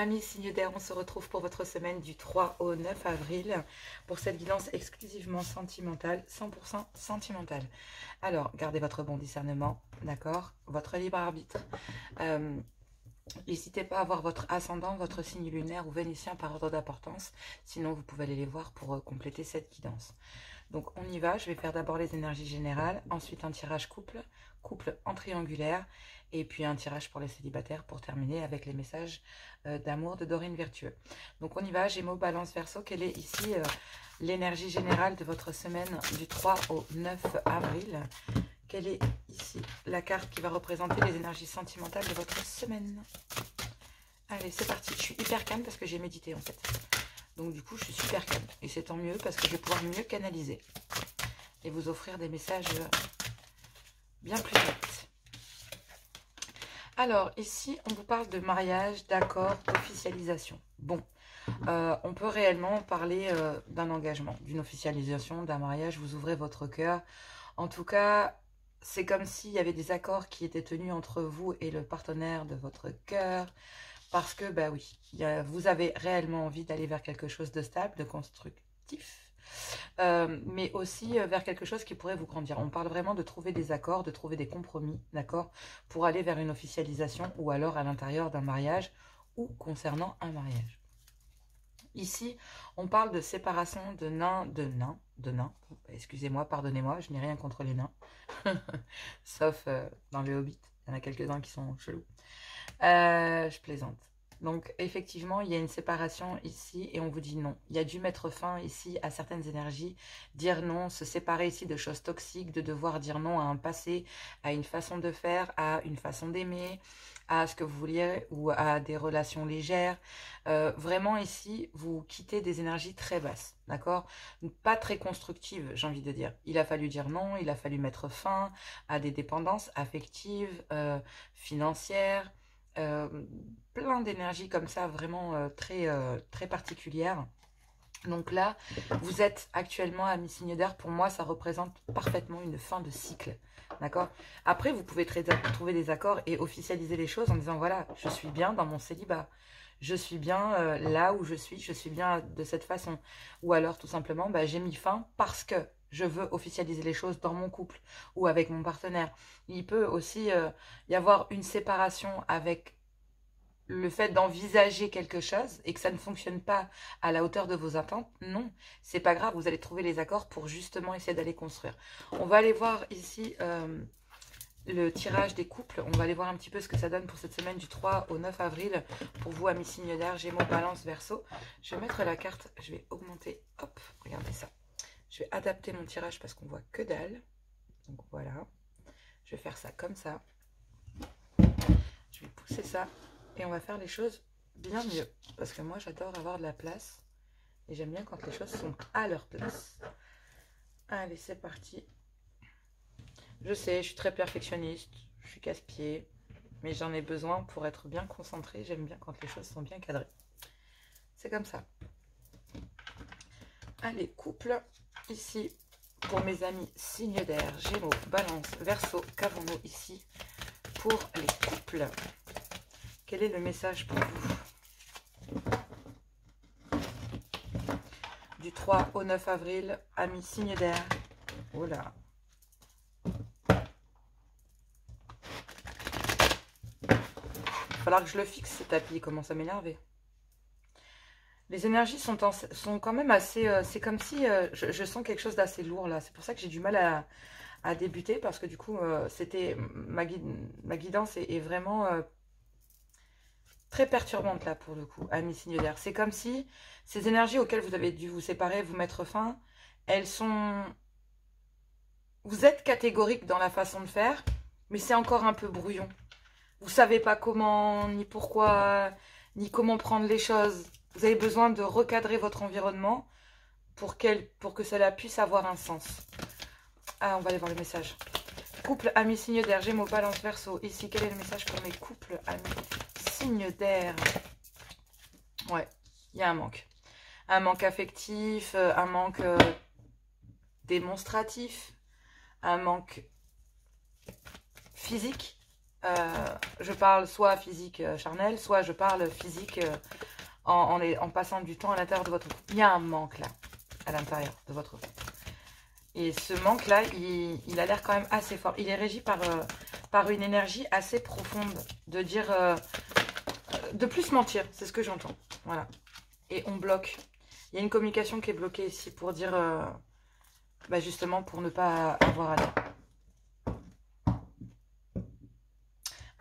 Amis signe d'air, on se retrouve pour votre semaine du 3 au 9 avril pour cette guidance exclusivement sentimentale, 100% sentimentale. Alors, gardez votre bon discernement, d'accord? Votre libre arbitre. N'hésitez pas à voir votre ascendant, votre signe lunaire ou vénitien par ordre d'importance, sinon vous pouvez aller les voir pour compléter cette guidance. Donc on y va, je vais faire d'abord les énergies générales, ensuite un tirage couple en triangulaire, et puis un tirage pour les célibataires pour terminer avec les messages d'amour de Dorine Virtueux. Donc on y va, Gémeaux, Balance, Verseau, quelle est ici l'énergie générale de votre semaine du 3 au 9 avril? Quelle est ici la carte qui va représenter les énergies sentimentales de votre semaine? Allez, c'est parti. Je suis hyper calme parce que j'ai médité en fait. Donc du coup, je suis super calme. Et c'est tant mieux parce que je vais pouvoir mieux canaliser. Et vous offrir des messages bien plus vite. Alors, ici, on vous parle de mariage, d'accord, d'officialisation. Bon, on peut réellement parler d'un engagement, d'une officialisation, d'un mariage. Vous ouvrez votre cœur. En tout cas, c'est comme s'il y avait des accords qui étaient tenus entre vous et le partenaire de votre cœur. Parce que, bah oui, vous avez réellement envie d'aller vers quelque chose de stable, de constructif. Mais aussi vers quelque chose qui pourrait vous grandir. On parle vraiment de trouver des accords, de trouver des compromis, d'accord, pour aller vers une officialisation ou alors à l'intérieur d'un mariage ou concernant un mariage. Ici, on parle de séparation de nains, excusez-moi, pardonnez-moi, je n'ai rien contre les nains, sauf dans le Hobbit, il y en a quelques-uns qui sont chelous. Je plaisante. Donc, effectivement, il y a une séparation ici et on vous dit non. Il y a dû mettre fin ici à certaines énergies, dire non, se séparer ici de choses toxiques, de devoir dire non à un passé, à une façon de faire, à une façon d'aimer, à ce que vous vouliez ou à des relations légères. Vraiment ici, vous quittez des énergies très basses, d'accord? Pas très constructives, j'ai envie de dire. Il a fallu dire non, il a fallu mettre fin à des dépendances affectives, financières, plein d'énergie comme ça, vraiment très particulière. Donc là, vous êtes actuellement à mi-signe d'air. Pour moi, ça représente parfaitement une fin de cycle. D'accord? Après, vous pouvez trouver des accords et officialiser les choses en disant, voilà, je suis bien dans mon célibat. Je suis bien là où je suis bien de cette façon. Ou alors, tout simplement, bah, j'ai mis fin parce que je veux officialiser les choses dans mon couple ou avec mon partenaire. Il peut aussi y avoir une séparation avec le fait d'envisager quelque chose et que ça ne fonctionne pas à la hauteur de vos attentes. Non, c'est pas grave, vous allez trouver les accords pour justement essayer d'aller construire. On va aller voir ici le tirage des couples. On va aller voir un petit peu ce que ça donne pour cette semaine du 3 au 9 avril pour vous, amis signes d'air, Gémeaux, Balance, Verseau. Je vais mettre la carte, je vais augmenter, hop, regardez ça. Je vais adapter mon tirage parce qu'on voit que dalle. Donc voilà, je vais faire ça comme ça. Je vais pousser ça et on va faire les choses bien mieux. Parce que moi, j'adore avoir de la place et j'aime bien quand les choses sont à leur place. Allez, c'est parti. Je sais, je suis très perfectionniste, je suis casse-pied, mais j'en ai besoin pour être bien concentrée. J'aime bien quand les choses sont bien cadrées. C'est comme ça. Allez, couple, ici, pour mes amis signes d'air, Gémeaux, Balance, Verseau, qu'avons-nous ici pour les couples? Quel est le message pour vous? Du 3 au 9 avril, amis signes d'air. Oh là. Il va falloir que je le fixe ce tapis, il commence à m'énerver. Les énergies sont quand même assez... c'est comme si je sens quelque chose d'assez lourd là. C'est pour ça que j'ai du mal à débuter parce que du coup, c'était ma guidance est vraiment très perturbante là pour le coup, amis signes d'air. C'est comme si ces énergies auxquelles vous avez dû vous séparer, vous mettre fin, elles sont... Vous êtes catégorique dans la façon de faire, mais c'est encore un peu brouillon. Vous savez pas comment, ni pourquoi, ni comment prendre les choses. Vous avez besoin de recadrer votre environnement pour que cela puisse avoir un sens. Ah, on va aller voir le message. Couple, amis, signe d'air, Gémeaux, Balance, Verseau. Ici, quel est le message pour mes couples, amis, signe d'air? Ouais, il y a un manque. Un manque affectif, un manque démonstratif, un manque physique. je parle soit physique charnel, soit je parle physique en passant du temps à l'intérieur de votre couple. Il y a un manque là, à l'intérieur de votre couple. Et ce manque-là, il a l'air quand même assez fort. Il est régi par une énergie assez profonde de dire, de plus mentir, c'est ce que j'entends. Voilà. Et on bloque. Il y a une communication qui est bloquée ici pour dire, bah justement, pour ne pas avoir à dire.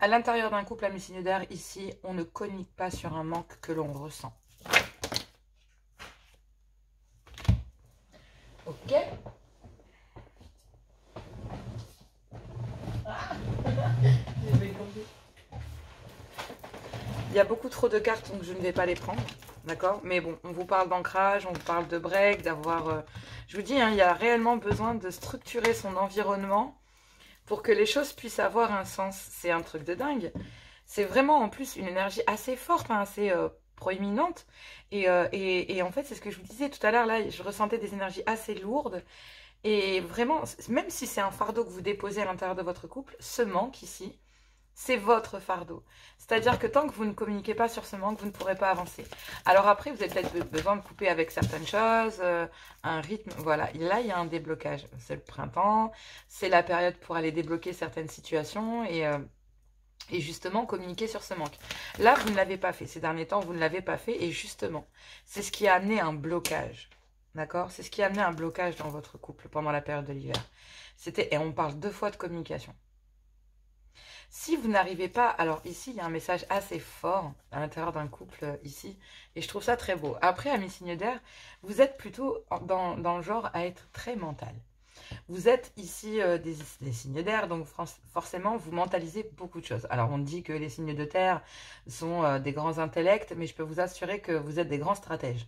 À l'intérieur d'un couple à mi-signe d'air, ici, on ne communique pas sur un manque que l'on ressent. Ok. Il y a beaucoup trop de cartes, donc je ne vais pas les prendre. D'accord? Mais bon, on vous parle d'ancrage, on vous parle de break, d'avoir... je vous dis, hein, il y a réellement besoin de structurer son environnement pour que les choses puissent avoir un sens. C'est un truc de dingue. C'est vraiment en plus une énergie assez forte, hein, assez proéminente. Et en fait, c'est ce que je vous disais tout à l'heure, là, je ressentais des énergies assez lourdes. Et vraiment, même si c'est un fardeau que vous déposez à l'intérieur de votre couple, ce manque ici, c'est votre fardeau. C'est-à-dire que tant que vous ne communiquez pas sur ce manque, vous ne pourrez pas avancer. Alors après, vous avez peut-être besoin de couper avec certaines choses, un rythme, voilà. Et là, il y a un déblocage. C'est le printemps, c'est la période pour aller débloquer certaines situations et justement communiquer sur ce manque. Là, vous ne l'avez pas fait. Ces derniers temps, vous ne l'avez pas fait et justement, c'est ce qui a amené un blocage. D'accord? C'est ce qui a amené un blocage dans votre couple pendant la période de l'hiver. Et on parle 2 fois de communication. Si vous n'arrivez pas, alors ici, il y a un message assez fort à l'intérieur d'un couple ici, et je trouve ça très beau. Après, à mi-signe d'air, vous êtes plutôt dans le genre à être très mental. Vous êtes ici des signes d'air, donc forcément, vous mentalisez beaucoup de choses. Alors, on dit que les signes de terre sont des grands intellects, mais je peux vous assurer que vous êtes des grands stratèges.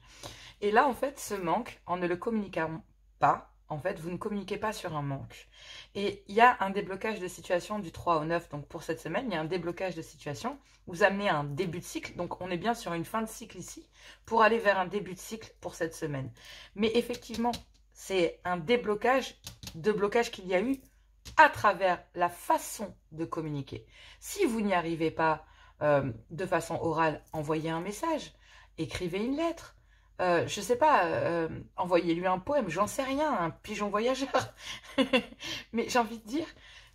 Et là, en fait, ce manque, en ne le communiquant pas, en fait, vous ne communiquez pas sur un manque. Et il y a un déblocage de situation du 3 au 9. Donc, pour cette semaine, il y a un déblocage de situation. Vous amenez un début de cycle. Donc, on est bien sur une fin de cycle ici pour aller vers un début de cycle pour cette semaine. Mais effectivement, c'est un déblocage de blocage qu'il y a eu à travers la façon de communiquer. Si vous n'y arrivez pas de façon orale, envoyez un message, écrivez une lettre. Je sais pas, envoyez-lui un poème, j'en sais rien, un pigeon voyageur. Mais j'ai envie de dire,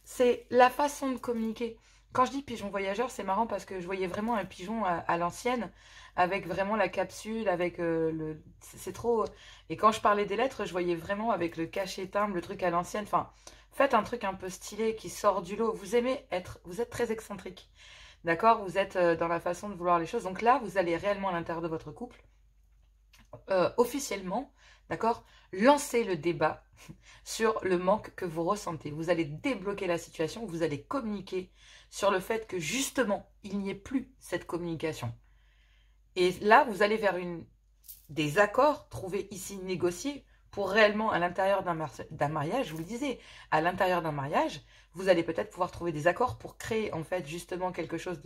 c'est la façon de communiquer. Quand je dis pigeon voyageur, c'est marrant parce que je voyais vraiment un pigeon à l'ancienne, avec vraiment la capsule, avec le... C'est trop... Et quand je parlais des lettres, je voyais vraiment avec le cachet timbre, le truc à l'ancienne. Enfin, faites un truc un peu stylé qui sort du lot. Vous aimez être... Vous êtes très excentrique. D'accord? Vous êtes dans la façon de vouloir les choses. Donc là, vous allez réellement à l'intérieur de votre couple. Officiellement, d'accord, lancez le débat sur le manque que vous ressentez. Vous allez débloquer la situation, vous allez communiquer sur le fait que justement, il n'y ait plus cette communication. Et là, vous allez vers des accords trouvés ici, négociés, pour réellement, à l'intérieur d'un mariage, je vous le disais, à l'intérieur d'un mariage, vous allez peut-être pouvoir trouver des accords pour créer en fait justement quelque chose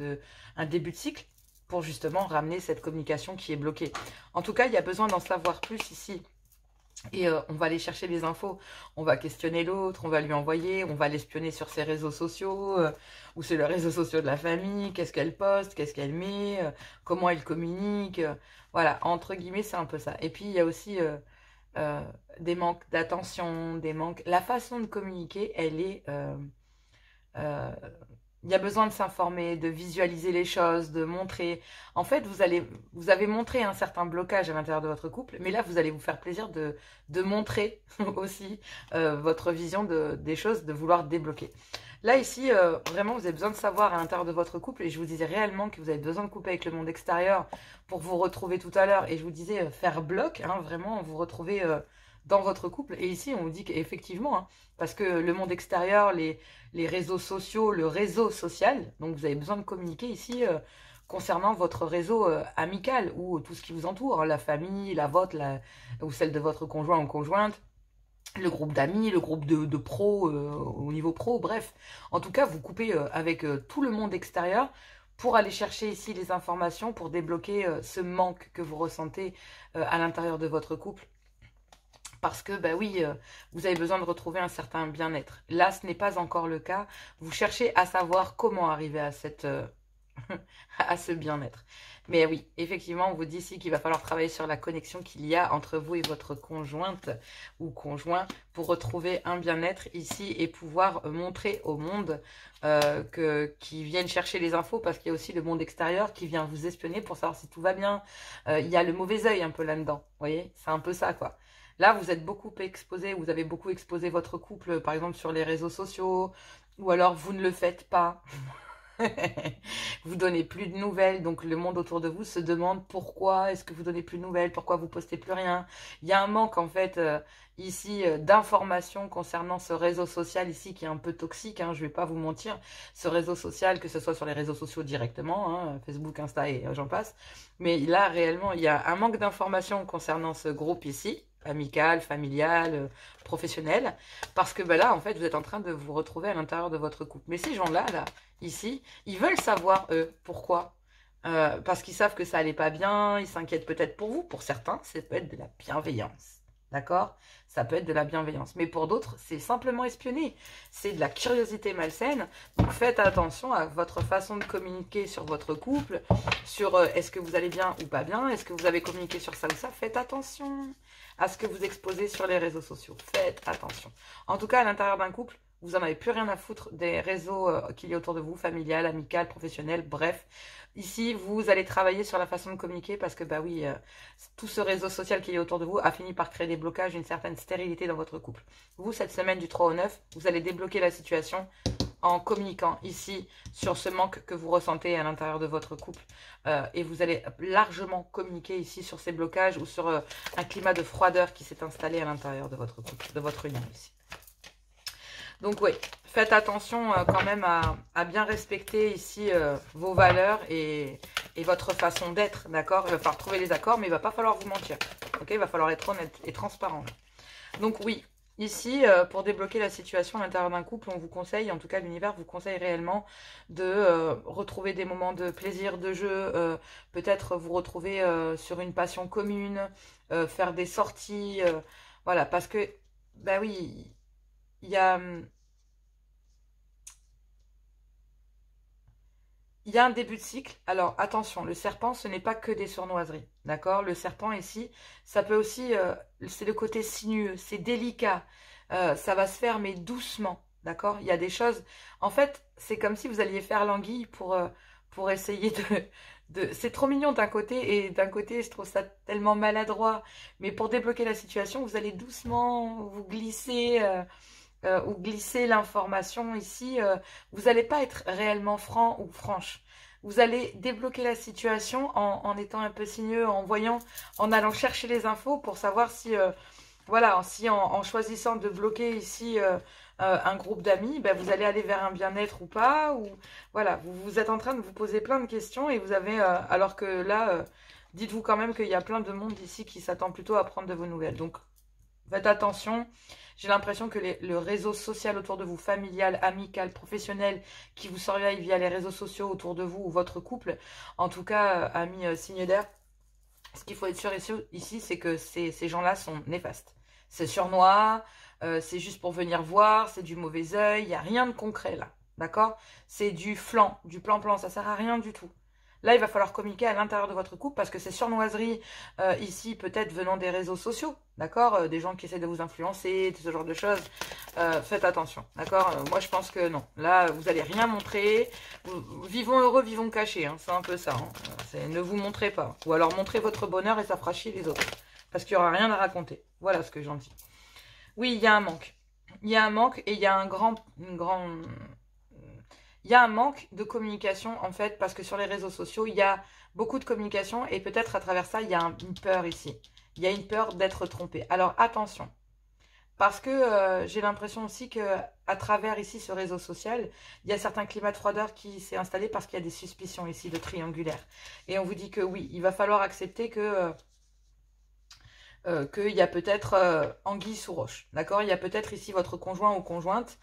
un début de cycle, pour justement ramener cette communication qui est bloquée. En tout cas, il y a besoin d'en savoir plus ici. Et on va aller chercher les infos, on va questionner l'autre, on va lui envoyer, on va l'espionner sur ses réseaux sociaux, ou sur les réseaux sociaux de la famille, qu'est-ce qu'elle poste, qu'est-ce qu'elle met, comment elle communique. Voilà, entre guillemets, c'est un peu ça. Et puis, il y a aussi des manques d'attention, des manques... La façon de communiquer, elle est... il y a besoin de s'informer, de visualiser les choses, de montrer. En fait, vous avez montré un certain blocage à l'intérieur de votre couple, mais là, vous allez vous faire plaisir de montrer aussi votre vision des choses, de vouloir débloquer. Là, ici, vraiment, vous avez besoin de savoir à l'intérieur de votre couple, et je vous disais réellement que vous avez besoin de couper avec le monde extérieur pour vous retrouver tout à l'heure, et je vous disais faire bloc, hein, vraiment, vous retrouver dans votre couple. Et ici, on vous dit qu'effectivement, hein, parce que le monde extérieur, les réseaux sociaux, le réseau social, donc vous avez besoin de communiquer ici concernant votre réseau amical ou tout ce qui vous entoure, hein, la famille, la vôtre, ou celle de votre conjoint ou conjointe, le groupe d'amis, le groupe de pros au niveau pro, bref. En tout cas, vous coupez avec tout le monde extérieur pour aller chercher ici les informations, pour débloquer ce manque que vous ressentez à l'intérieur de votre couple, Parce que, bah oui, vous avez besoin de retrouver un certain bien-être. Là, ce n'est pas encore le cas. Vous cherchez à savoir comment arriver à à ce bien-être. Mais oui, effectivement, on vous dit ici qu'il va falloir travailler sur la connexion qu'il y a entre vous et votre conjointe ou conjoint pour retrouver un bien-être ici et pouvoir montrer au monde qu'ils viennent chercher les infos, parce qu'il y a aussi le monde extérieur qui vient vous espionner pour savoir si tout va bien. Il y a le mauvais œil un peu là-dedans, vous voyez, c'est un peu ça, quoi. Là, vous êtes beaucoup exposé, vous avez beaucoup exposé votre couple, par exemple, sur les réseaux sociaux, ou alors vous ne le faites pas. Vous donnez plus de nouvelles, donc le monde autour de vous se demande pourquoi est-ce que vous donnez plus de nouvelles, pourquoi vous postez plus rien. Il y a un manque en fait ici d'informations concernant ce réseau social ici qui est un peu toxique, hein, je vais pas vous mentir. Ce réseau social, que ce soit sur les réseaux sociaux directement, hein, Facebook, Insta et j'en passe, mais là réellement il y a un manque d'informations concernant ce groupe ici, amical, familial, professionnel, parce que bah, là en fait vous êtes en train de vous retrouver à l'intérieur de votre couple. Mais ces gens-là, ici, ils veulent savoir, eux, pourquoi. Parce qu'ils savent que ça allait pas bien, ils s'inquiètent peut-être pour vous. Pour certains, ça peut être de la bienveillance. D'accord? Ça peut être de la bienveillance. Mais pour d'autres, c'est simplement espionner. C'est de la curiosité malsaine. Donc faites attention à votre façon de communiquer sur votre couple, sur est-ce que vous allez bien ou pas bien, est-ce que vous avez communiqué sur ça ou ça. Faites attention à ce que vous exposez sur les réseaux sociaux. Faites attention. En tout cas, à l'intérieur d'un couple, vous n'en avez plus rien à foutre des réseaux qu'il y a autour de vous, familial, amical, professionnel, bref. Ici, vous allez travailler sur la façon de communiquer parce que, bah oui, tout ce réseau social qui est autour de vous a fini par créer des blocages, une certaine stérilité dans votre couple. Vous, cette semaine du 3 au 9, vous allez débloquer la situation en communiquant ici sur ce manque que vous ressentez à l'intérieur de votre couple. Et vous allez largement communiquer ici sur ces blocages ou sur un climat de froideur qui s'est installé à l'intérieur de votre couple, de votre union ici. Donc oui, faites attention quand même à bien respecter ici vos valeurs et votre façon d'être, d'accord? Il va falloir trouver les accords, mais il ne va pas falloir vous mentir, ok? Il va falloir être honnête et transparent. Donc oui, ici, pour débloquer la situation à l'intérieur d'un couple, on vous conseille, en tout cas l'univers vous conseille réellement de retrouver des moments de plaisir, de jeu, peut-être vous retrouver sur une passion commune, faire des sorties, voilà, parce que, bah oui, il y a un début de cycle. Alors, attention, le serpent, ce n'est pas que des sournoiseries, d'accord? Le serpent, ici, ça peut aussi, c'est le côté sinueux, c'est délicat, ça va se faire, mais doucement, d'accord? Il y a des choses, en fait, c'est comme si vous alliez faire l'anguille pour essayer C'est trop mignon d'un côté, et d'un côté, je trouve ça tellement maladroit, mais pour débloquer la situation, vous allez doucement vous glisser... ou glisser l'information ici, vous n'allez pas être réellement franc ou franche. Vous allez débloquer la situation en étant un peu sinueux, en voyant, en allant chercher les infos pour savoir si, voilà, si en choisissant de bloquer ici un groupe d'amis, ben, vous allez aller vers un bien-être ou pas, ou voilà, vous êtes en train de vous poser plein de questions et vous avez, alors que là, dites-vous quand même qu'il y a plein de monde ici qui s'attend plutôt à prendre de vos nouvelles. Donc, faites attention. J'ai l'impression que le réseau social autour de vous, familial, amical, professionnel, qui vous surveille via les réseaux sociaux autour de vous ou votre couple, en tout cas, amis signe d'air, ce qu'il faut être sûr ici, c'est que ces gens-là sont néfastes. C'est surnois, c'est juste pour venir voir, c'est du mauvais œil, il n'y a rien de concret là, d'accord? C'est du flan, du plan-plan, ça sert à rien du tout. Là, il va falloir communiquer à l'intérieur de votre couple parce que ces surnoiseries, ici, peut-être venant des réseaux sociaux, d'accord? Des gens qui essaient de vous influencer, tout ce genre de choses. Faites attention, d'accord? Moi, je pense que non. Là, vous n'allez rien montrer. Vivons heureux, vivons cachés. Hein. C'est un peu ça. Hein. Ne vous montrez pas. Ou alors, montrez votre bonheur et ça fera chier les autres. Parce qu'il n'y aura rien à raconter. Voilà ce que j'en dis. Oui, il y a un manque. Il y a un manque et il y a il y a un manque de communication, en fait, parce que sur les réseaux sociaux, il y a beaucoup de communication et peut-être à travers ça, il y a une peur ici. Il y a une peur d'être trompé. Alors, attention. Parce que j'ai l'impression aussi que à travers ici ce réseau social, il y a certains climats de froideur qui s'est installé parce qu'il y a des suspicions ici de triangulaire. Et on vous dit que oui, il va falloir accepter que qu'il y a peut-être anguille sous roche, d'accord? Il y a peut-être ici votre conjoint ou conjointe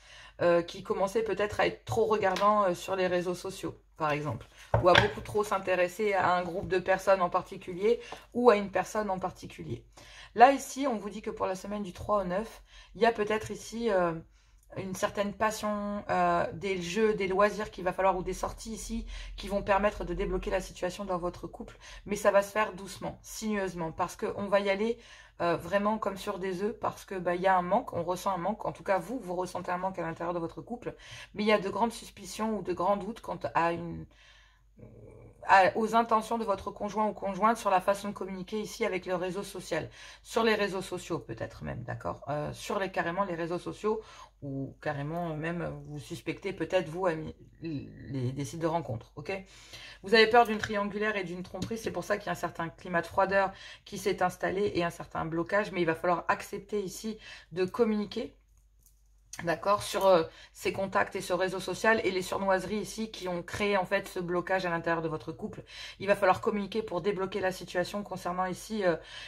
qui commençait peut-être à être trop regardant sur les réseaux sociaux, par exemple, ou à beaucoup trop s'intéresser à un groupe de personnes en particulier ou à une personne en particulier. Là, ici, on vous dit que pour la semaine du 3 au 9, il y a peut-être ici une certaine passion, des jeux, des loisirs qu'il va falloir, ou des sorties ici, qui vont permettre de débloquer la situation dans votre couple. Mais ça va se faire doucement, sinueusement, parce qu'on va y aller vraiment comme sur des œufs, parce que il y a un manque, on ressent un manque, en tout cas vous ressentez un manque à l'intérieur de votre couple, mais il y a de grandes suspicions ou de grands doutes quant à aux intentions de votre conjoint ou conjointe sur la façon de communiquer ici avec le réseau social. Sur les réseaux sociaux peut-être même, d'accord, carrément les réseaux sociaux, ou carrément même vous suspectez peut-être vous des sites de rencontres, ok? Vous avez peur d'une triangulaire et d'une tromperie, c'est pour ça qu'il y a un certain climat de froideur qui s'est installé et un certain blocage, mais il va falloir accepter ici de communiquer, d'accord, sur ces contacts et ce réseau social et les surnoiseries ici qui ont créé en fait ce blocage à l'intérieur de votre couple. Il va falloir communiquer pour débloquer la situation concernant ici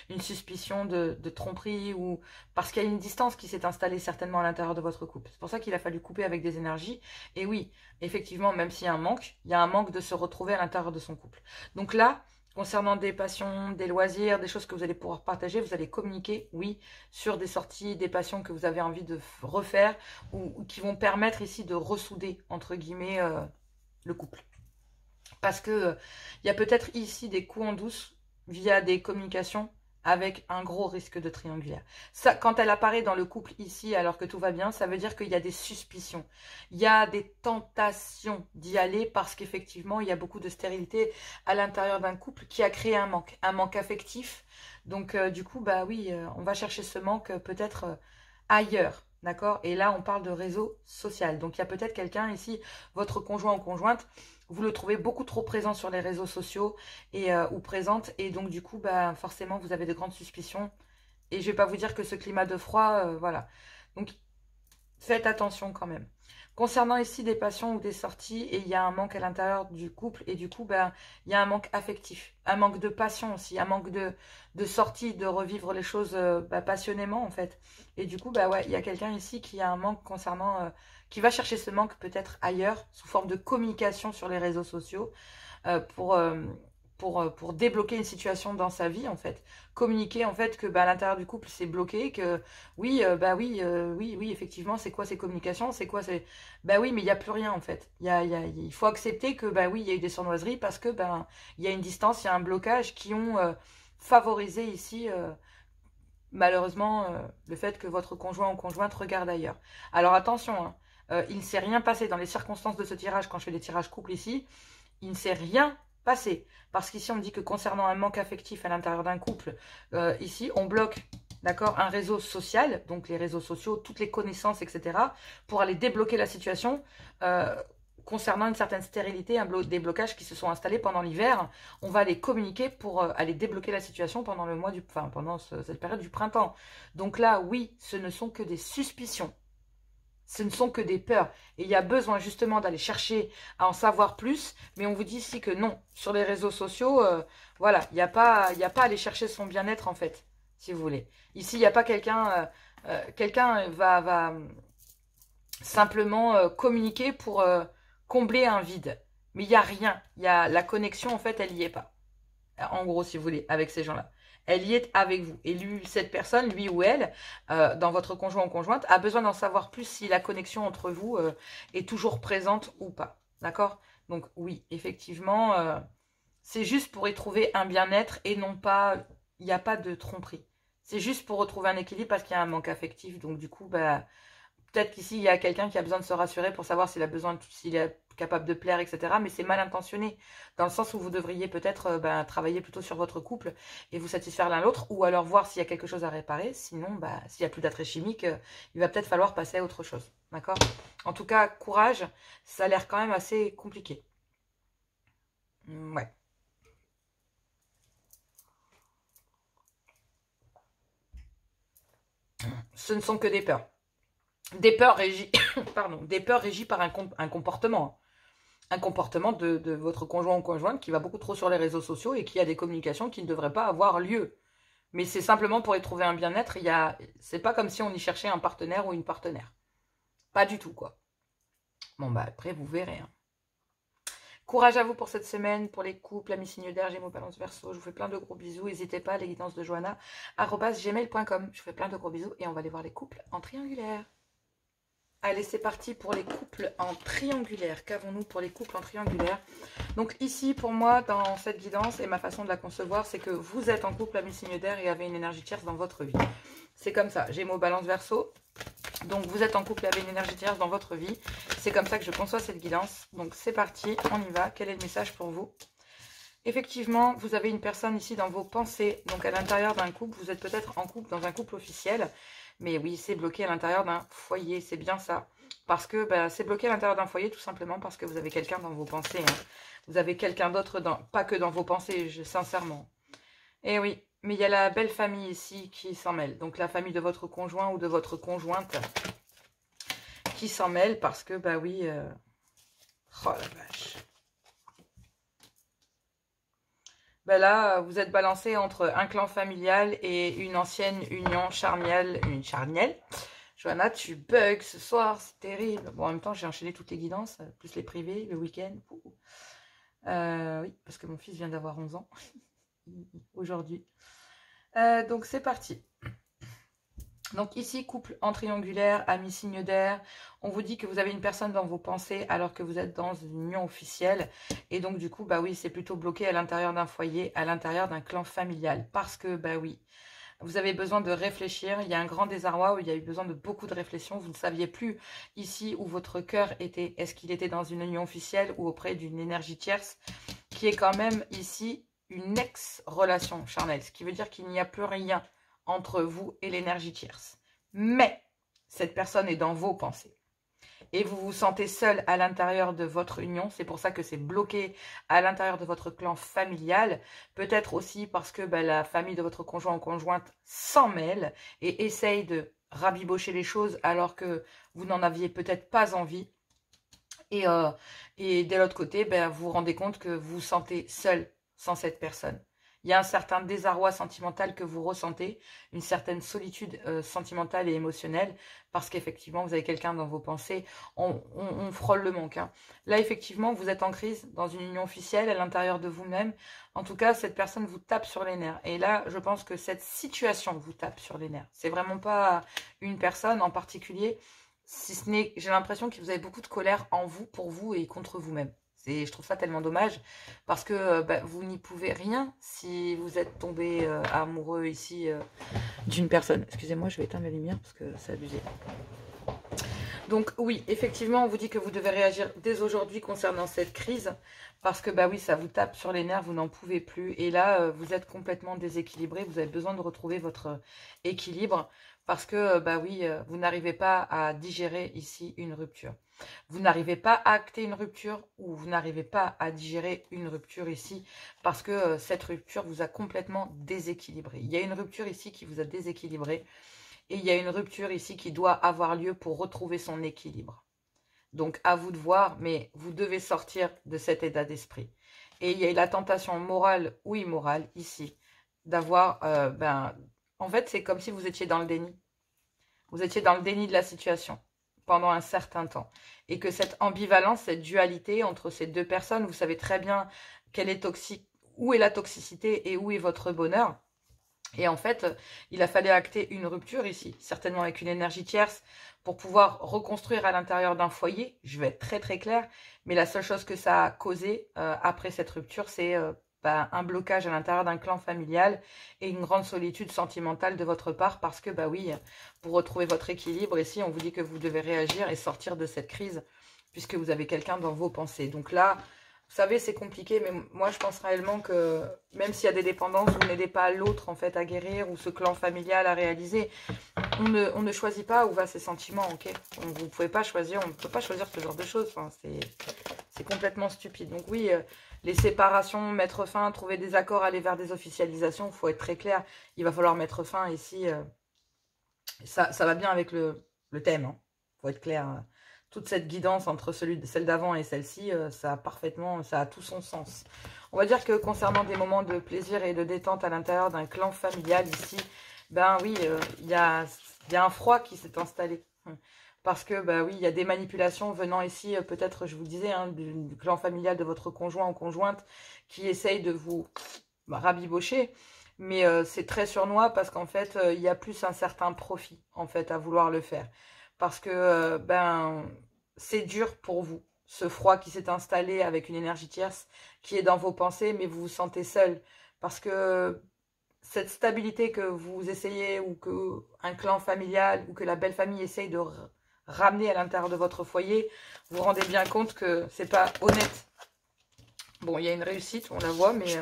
une suspicion de tromperie, ou parce qu'il y a une distance qui s'est installée certainement à l'intérieur de votre couple. C'est pour ça qu'il a fallu couper avec des énergies. Et oui, effectivement, même s'il y a un manque, il y a un manque de se retrouver à l'intérieur de son couple. Donc là, concernant des passions, des loisirs, des choses que vous allez pouvoir partager, vous allez communiquer, oui, sur des sorties, des passions que vous avez envie de refaire, ou qui vont permettre ici de ressouder, entre guillemets, le couple. Parce que il y a peut-être ici des coups en douce via des communications avec un gros risque de triangulaire. Ça, quand elle apparaît dans le couple ici, alors que tout va bien, ça veut dire qu'il y a des suspicions. Il y a des tentations d'y aller parce qu'effectivement, il y a beaucoup de stérilité à l'intérieur d'un couple qui a créé un manque affectif. Donc, du coup, bah oui, on va chercher ce manque peut-être ailleurs. D'accord? Et là, on parle de réseau social. Donc, il y a peut-être quelqu'un ici, votre conjoint ou conjointe, vous le trouvez beaucoup trop présent sur les réseaux sociaux et ou présente. Et donc, du coup, bah, forcément, vous avez de grandes suspicions. Et je ne vais pas vous dire que ce climat de froid, voilà. Donc, faites attention quand même. Concernant ici des passions ou des sorties, et il y a un manque à l'intérieur du couple, et du coup, ben, il y a un manque affectif, un manque de passion aussi, un manque de sortie, de revivre les choses passionnément en fait. Et du coup, bah ouais, il y a quelqu'un ici qui a un manque concernant, qui va chercher ce manque peut-être ailleurs, sous forme de communication sur les réseaux sociaux, euh, pour, euh, pour débloquer une situation dans sa vie, en fait. Communiquer, en fait, que bah, à l'intérieur du couple, c'est bloqué, que oui, oui, effectivement, c'est quoi ces communications, c'est quoi ces... Bah oui, mais il n'y a plus rien, en fait. Il faut accepter que, bah oui, il y a eu des sournoiseries parce que, bah, il y a une distance, il y a un blocage qui ont favorisé ici... malheureusement, le fait que votre conjoint ou conjointe regarde ailleurs. Alors attention, hein, il ne s'est rien passé dans les circonstances de ce tirage, quand je fais des tirages couple ici, il ne s'est rien passé. Parce qu'ici, on me dit que concernant un manque affectif à l'intérieur d'un couple, ici, on bloque, d'accord, un réseau social, donc les réseaux sociaux, toutes les connaissances, etc., pour aller débloquer la situation concernant une certaine stérilité, des blocages qui se sont installés pendant l'hiver. On va les communiquer pour aller débloquer la situation pendant le mois pendant cette période du printemps. Donc là, oui, ce ne sont que des suspicions. Ce ne sont que des peurs. Et il y a besoin justement d'aller chercher à en savoir plus. Mais on vous dit ici que non. Sur les réseaux sociaux, voilà, il n'y a pas à aller chercher son bien-être en fait, si vous voulez. Ici, il n'y a pas quelqu'un... quelqu'un va simplement communiquer pour combler un vide. Mais il n'y a rien. Il y a la connexion, en fait, elle n'y est pas. En gros, si vous voulez, avec ces gens-là. Elle y est avec vous. Et lui, cette personne, lui ou elle, dans votre conjoint ou conjointe, a besoin d'en savoir plus si la connexion entre vous est toujours présente ou pas. D'accord? Donc oui, effectivement, c'est juste pour y trouver un bien-être et non pas... Il n'y a pas de tromperie. C'est juste pour retrouver un équilibre parce qu'il y a un manque affectif. Donc du coup, bah... Peut-être qu'ici, il y a quelqu'un qui a besoin de se rassurer pour savoir s'il est capable de plaire, etc. Mais c'est mal intentionné, dans le sens où vous devriez peut-être travailler plutôt sur votre couple et vous satisfaire l'un l'autre, ou alors voir s'il y a quelque chose à réparer. Sinon, s'il n'y a plus d'attrait chimique, il va peut-être falloir passer à autre chose. D'accord? En tout cas, courage, ça a l'air quand même assez compliqué. Ouais. Ce ne sont que des peurs. Des peurs régies, pardon, des peurs régies par un comportement. Un comportement de votre conjoint ou conjointe qui va beaucoup trop sur les réseaux sociaux et qui a des communications qui ne devraient pas avoir lieu. Mais c'est simplement pour y trouver un bien-être. C'est pas comme si on y cherchait un partenaire ou une partenaire. Pas du tout, quoi. Bon, bah après, vous verrez. Hein. Courage à vous pour cette semaine, pour les couples, amis signes d'air, Gémeaux, Balance, Verseau. Je vous fais plein de gros bisous. N'hésitez pas, les guidances de Johanna, @gmail.com. Je vous fais plein de gros bisous et on va aller voir les couples en triangulaire. Allez, c'est parti pour les couples en triangulaire. Qu'avons-nous pour les couples en triangulaire? Donc ici, pour moi, dans cette guidance et ma façon de la concevoir, c'est que vous êtes en couple, amis signes d'air, et avez une énergie tierce dans votre vie. C'est comme ça, Gémeaux, Balance, Verseau. Donc vous êtes en couple et avez une énergie tierce dans votre vie. C'est comme ça que je conçois cette guidance. Donc c'est parti, on y va. Quel est le message pour vous? Effectivement, vous avez une personne ici dans vos pensées. Donc à l'intérieur d'un couple, vous êtes peut-être en couple, dans un couple officiel. Mais oui, c'est bloqué à l'intérieur d'un foyer, c'est bien ça. Parce que c'est bloqué à l'intérieur d'un foyer tout simplement parce que vous avez quelqu'un dans vos pensées. Hein. Vous avez quelqu'un d'autre, pas que dans vos pensées, sincèrement. Et oui, mais il y a la belle famille ici qui s'en mêle. Donc la famille de votre conjoint ou de votre conjointe qui s'en mêle parce que, oui... Oh la vache. Là, vous êtes balancé entre un clan familial et une ancienne union charnielle. Une charnielle. Johanna, tu bugs ce soir, c'est terrible. Bon, en même temps, j'ai enchaîné toutes les guidances, plus les privés, le week-end. Oui, parce que mon fils vient d'avoir 11 ans aujourd'hui. Donc, c'est parti. Donc ici, couple en triangulaire, amis signe d'air. On vous dit que vous avez une personne dans vos pensées alors que vous êtes dans une union officielle. Et donc du coup, oui, c'est plutôt bloqué à l'intérieur d'un foyer, à l'intérieur d'un clan familial. Parce que, oui, vous avez besoin de réfléchir. Il y a un grand désarroi où il y a eu besoin de beaucoup de réflexion. Vous ne saviez plus ici où votre cœur était. Est-ce qu'il était dans une union officielle ou auprès d'une énergie tierce qui est quand même ici une ex-relation charnelle. Ce qui veut dire qu'il n'y a plus rien entre vous et l'énergie tierce. Mais cette personne est dans vos pensées. Et vous vous sentez seul à l'intérieur de votre union. C'est pour ça que c'est bloqué à l'intérieur de votre clan familial. Peut-être aussi parce que la famille de votre conjoint ou conjointe s'en mêle et essaye de rabibocher les choses alors que vous n'en aviez peut-être pas envie. Et de l'autre côté, vous vous rendez compte que vous vous sentez seul sans cette personne. Il y a un certain désarroi sentimental que vous ressentez, une certaine solitude sentimentale et émotionnelle, parce qu'effectivement, vous avez quelqu'un dans vos pensées. On frôle le manque. Hein. Là, effectivement, vous êtes en crise dans une union officielle à l'intérieur de vous-même. En tout cas, cette personne vous tape sur les nerfs. Et là, je pense que cette situation vous tape sur les nerfs. C'est vraiment pas une personne en particulier, si ce n'est, j'ai l'impression que vous avez beaucoup de colère en vous, pour vous et contre vous-même. Je trouve ça tellement dommage parce que vous n'y pouvez rien si vous êtes tombé amoureux ici d'une personne. Excusez-moi, je vais éteindre la lumière parce que c'est abusé. Donc oui, effectivement, on vous dit que vous devez réagir dès aujourd'hui concernant cette crise parce que oui, ça vous tape sur les nerfs, vous n'en pouvez plus. Et là, vous êtes complètement déséquilibré, vous avez besoin de retrouver votre équilibre parce que oui, vous n'arrivez pas à digérer ici une rupture. Vous n'arrivez pas à acter une rupture ou vous n'arrivez pas à digérer une rupture ici parce que cette rupture vous a complètement déséquilibré. Il y a une rupture ici qui vous a déséquilibré et il y a une rupture ici qui doit avoir lieu pour retrouver son équilibre. Donc à vous de voir, mais vous devez sortir de cet état d'esprit. Et il y a la tentation morale ou immorale ici d'avoir, en fait c'est comme si vous étiez dans le déni. Vous étiez dans le déni de la situation pendant un certain temps. Et que cette ambivalence, cette dualité entre ces deux personnes, vous savez très bien quelle est toxique, où est la toxicité et où est votre bonheur. Et en fait, il a fallu acter une rupture ici, certainement avec une énergie tierce, pour pouvoir reconstruire à l'intérieur d'un foyer. Je vais être très très claire, mais la seule chose que ça a causé après cette rupture, c'est un blocage à l'intérieur d'un clan familial et une grande solitude sentimentale de votre part parce que, oui, pour retrouver votre équilibre, ici, on vous dit que vous devez réagir et sortir de cette crise puisque vous avez quelqu'un dans vos pensées. Donc là, vous savez, c'est compliqué, mais moi, je pense réellement que même s'il y a des dépendances, vous n'aidez pas l'autre, en fait, à guérir ou ce clan familial à réaliser. On ne choisit pas où va ses sentiments, ok? Vous ne pouvez pas choisir, on ne peut pas choisir ce genre de choses. Enfin, c'est complètement stupide. Donc oui, les séparations, mettre fin, trouver des accords, aller vers des officialisations, il faut être très clair. Il va falloir mettre fin ici. Ça va bien avec le thème, hein. Faut être clair. Hein. Toute cette guidance entre celle d'avant et celle-ci, ça a tout son sens. On va dire que concernant des moments de plaisir et de détente à l'intérieur d'un clan familial ici, ben oui, il y a un froid qui s'est installé. Parce que, bah oui, il y a des manipulations venant ici, peut-être, je vous disais, hein, du clan familial de votre conjoint ou conjointe qui essaye de vous rabibocher. Mais c'est très sournois parce qu'en fait, il y a plus un certain profit, en fait, à vouloir le faire. Parce que, ben, c'est dur pour vous. Ce froid qui s'est installé avec une énergie tierce qui est dans vos pensées, mais vous vous sentez seul. Parce que cette stabilité que vous essayez, ou que un clan familial, ou que la belle famille essaye de ramener à l'intérieur de votre foyer, vous vous rendez bien compte que c'est pas honnête. Bon, il y a une réussite, on la voit, mais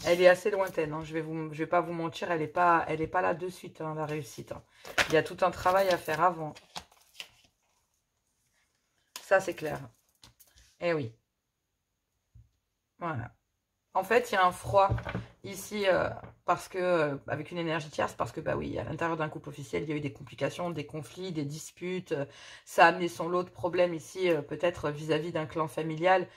elle est assez lointaine. Hein. Je vais pas vous mentir, elle est pas là de suite, hein, la réussite. Hein. Il y a tout un travail à faire avant. Ça, c'est clair. Eh oui. Voilà. En fait, il y a un froid ici, parce que, avec une énergie tierce, parce que, bah oui, à l'intérieur d'un couple officiel, il y a eu des complications, des conflits, des disputes. Ça a amené son lot de problèmes ici, peut-être vis-à-vis d'un clan familial,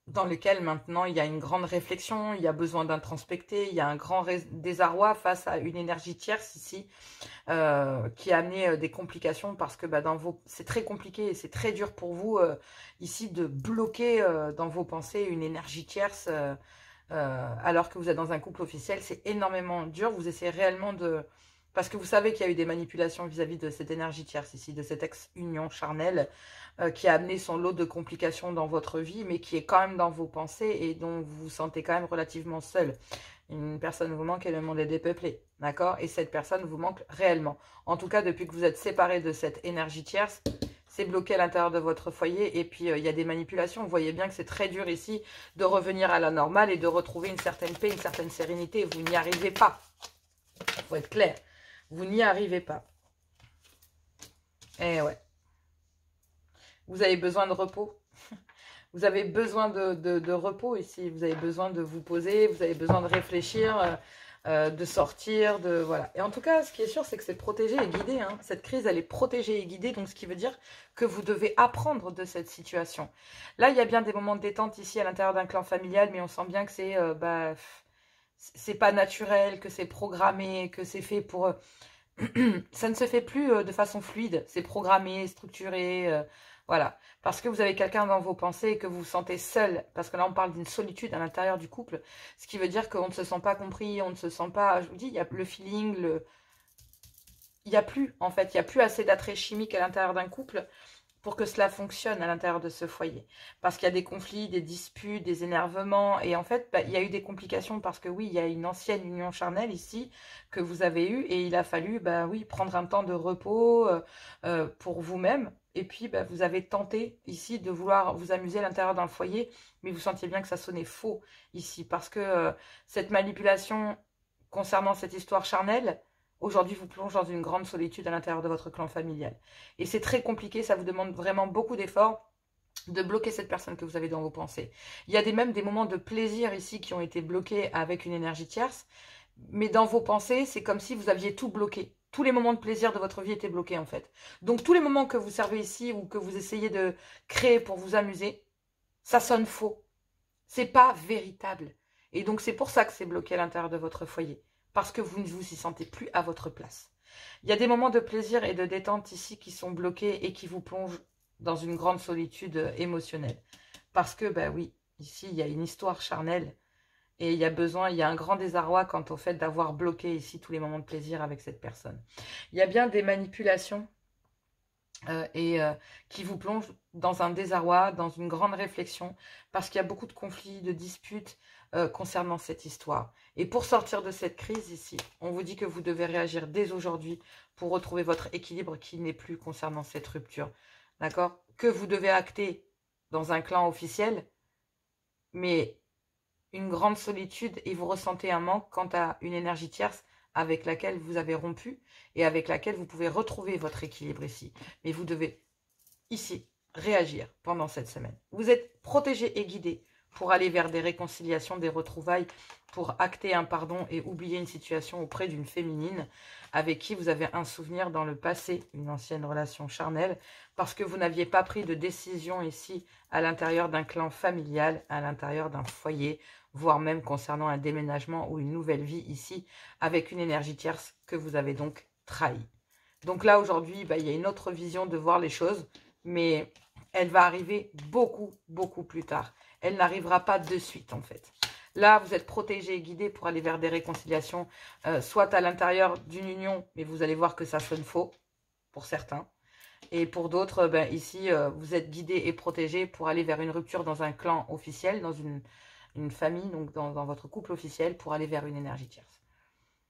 dans lequel maintenant il y a une grande réflexion, il y a besoin d'introspecter, il y a un grand désarroi face à une énergie tierce ici, qui a amené des complications parce que bah, c'est très compliqué et c'est très dur pour vous ici de bloquer dans vos pensées une énergie tierce alors que vous êtes dans un couple officiel. C'est énormément dur, vous essayez réellement de... Parce que vous savez qu'il y a eu des manipulations vis-à-vis de cette énergie tierce ici, de cette ex-union charnelle qui a amené son lot de complications dans votre vie, mais qui est quand même dans vos pensées et dont vous vous sentez quand même relativement seul. Une personne vous manque et le monde est dépeuplé, d'accord? Et cette personne vous manque réellement. En tout cas, depuis que vous êtes séparés de cette énergie tierce, c'est bloqué à l'intérieur de votre foyer. Et puis, il y a des manipulations. Vous voyez bien que c'est très dur ici de revenir à la normale et de retrouver une certaine paix, une certaine sérénité. Vous n'y arrivez pas. Il faut être clair. Vous n'y arrivez pas. Eh ouais. Vous avez besoin de repos. Vous avez besoin de repos ici. Vous avez besoin de vous poser. Vous avez besoin de réfléchir, de sortir. Voilà. Et en tout cas, ce qui est sûr, c'est que c'est protégé et guidé. Hein. Cette crise, elle est protégée et guidée. Donc, ce qui veut dire que vous devez apprendre de cette situation. Là, il y a bien des moments de détente ici à l'intérieur d'un clan familial. Mais on sent bien que c'est pas naturel, que c'est programmé, que c'est fait pour... ça ne se fait plus de façon fluide. C'est programmé, structuré, voilà. Parce que vous avez quelqu'un dans vos pensées et que vous vous sentez seul. Parce que là, on parle d'une solitude à l'intérieur du couple. Ce qui veut dire qu'on ne se sent pas compris, on ne se sent pas... Je vous dis, il y a le feeling, il n'y a plus, en fait. Il n'y a plus assez d'attrait chimique à l'intérieur d'un couple pour que cela fonctionne à l'intérieur de ce foyer. Parce qu'il y a des conflits, des disputes, des énervements. Et en fait, il y a eu des complications parce que oui, il y a une ancienne union charnelle ici que vous avez eue. Et il a fallu, oui, prendre un temps de repos pour vous-même. Et puis, vous avez tenté ici de vouloir vous amuser à l'intérieur d'un foyer. Mais vous sentiez bien que ça sonnait faux ici. Parce que cette manipulation concernant cette histoire charnelle, aujourd'hui, vous plonge dans une grande solitude à l'intérieur de votre clan familial. Et c'est très compliqué, ça vous demande vraiment beaucoup d'efforts de bloquer cette personne que vous avez dans vos pensées. Il y a même des moments de plaisir ici qui ont été bloqués avec une énergie tierce, mais dans vos pensées, c'est comme si vous aviez tout bloqué. Tous les moments de plaisir de votre vie étaient bloqués en fait. Donc tous les moments que vous servez ici ou que vous essayez de créer pour vous amuser, ça sonne faux. C'est pas véritable. Et donc c'est pour ça que c'est bloqué à l'intérieur de votre foyer. Parce que vous ne vous y sentez plus à votre place. Il y a des moments de plaisir et de détente ici qui sont bloqués et qui vous plongent dans une grande solitude émotionnelle. Parce que, oui, ici, il y a une histoire charnelle et il y a un grand désarroi quant au fait d'avoir bloqué ici tous les moments de plaisir avec cette personne. Il y a bien des manipulations qui vous plongent dans un désarroi, dans une grande réflexion, parce qu'il y a beaucoup de conflits, de disputes concernant cette histoire. Et pour sortir de cette crise ici, on vous dit que vous devez réagir dès aujourd'hui pour retrouver votre équilibre qui n'est plus concernant cette rupture. D'accord? Que vous devez acter dans un clan officiel, mais une grande solitude et vous ressentez un manque quant à une énergie tierce avec laquelle vous avez rompu et avec laquelle vous pouvez retrouver votre équilibre ici. Mais vous devez, ici, réagir pendant cette semaine. Vous êtes protégé et guidé pour aller vers des réconciliations, des retrouvailles, pour acter un pardon et oublier une situation auprès d'une féminine avec qui vous avez un souvenir dans le passé, une ancienne relation charnelle, parce que vous n'aviez pas pris de décision ici à l'intérieur d'un clan familial, à l'intérieur d'un foyer, voire même concernant un déménagement ou une nouvelle vie ici, avec une énergie tierce que vous avez donc trahie. Donc là, aujourd'hui, il y a une autre vision de voir les choses, mais elle va arriver beaucoup, beaucoup plus tard. Elle n'arrivera pas de suite, en fait. Là, vous êtes protégé et guidé pour aller vers des réconciliations, soit à l'intérieur d'une union, mais vous allez voir que ça sonne faux, pour certains. Et pour d'autres, ici, vous êtes guidé et protégé pour aller vers une rupture dans un clan officiel, dans une famille, donc dans votre couple officiel, pour aller vers une énergie tierce.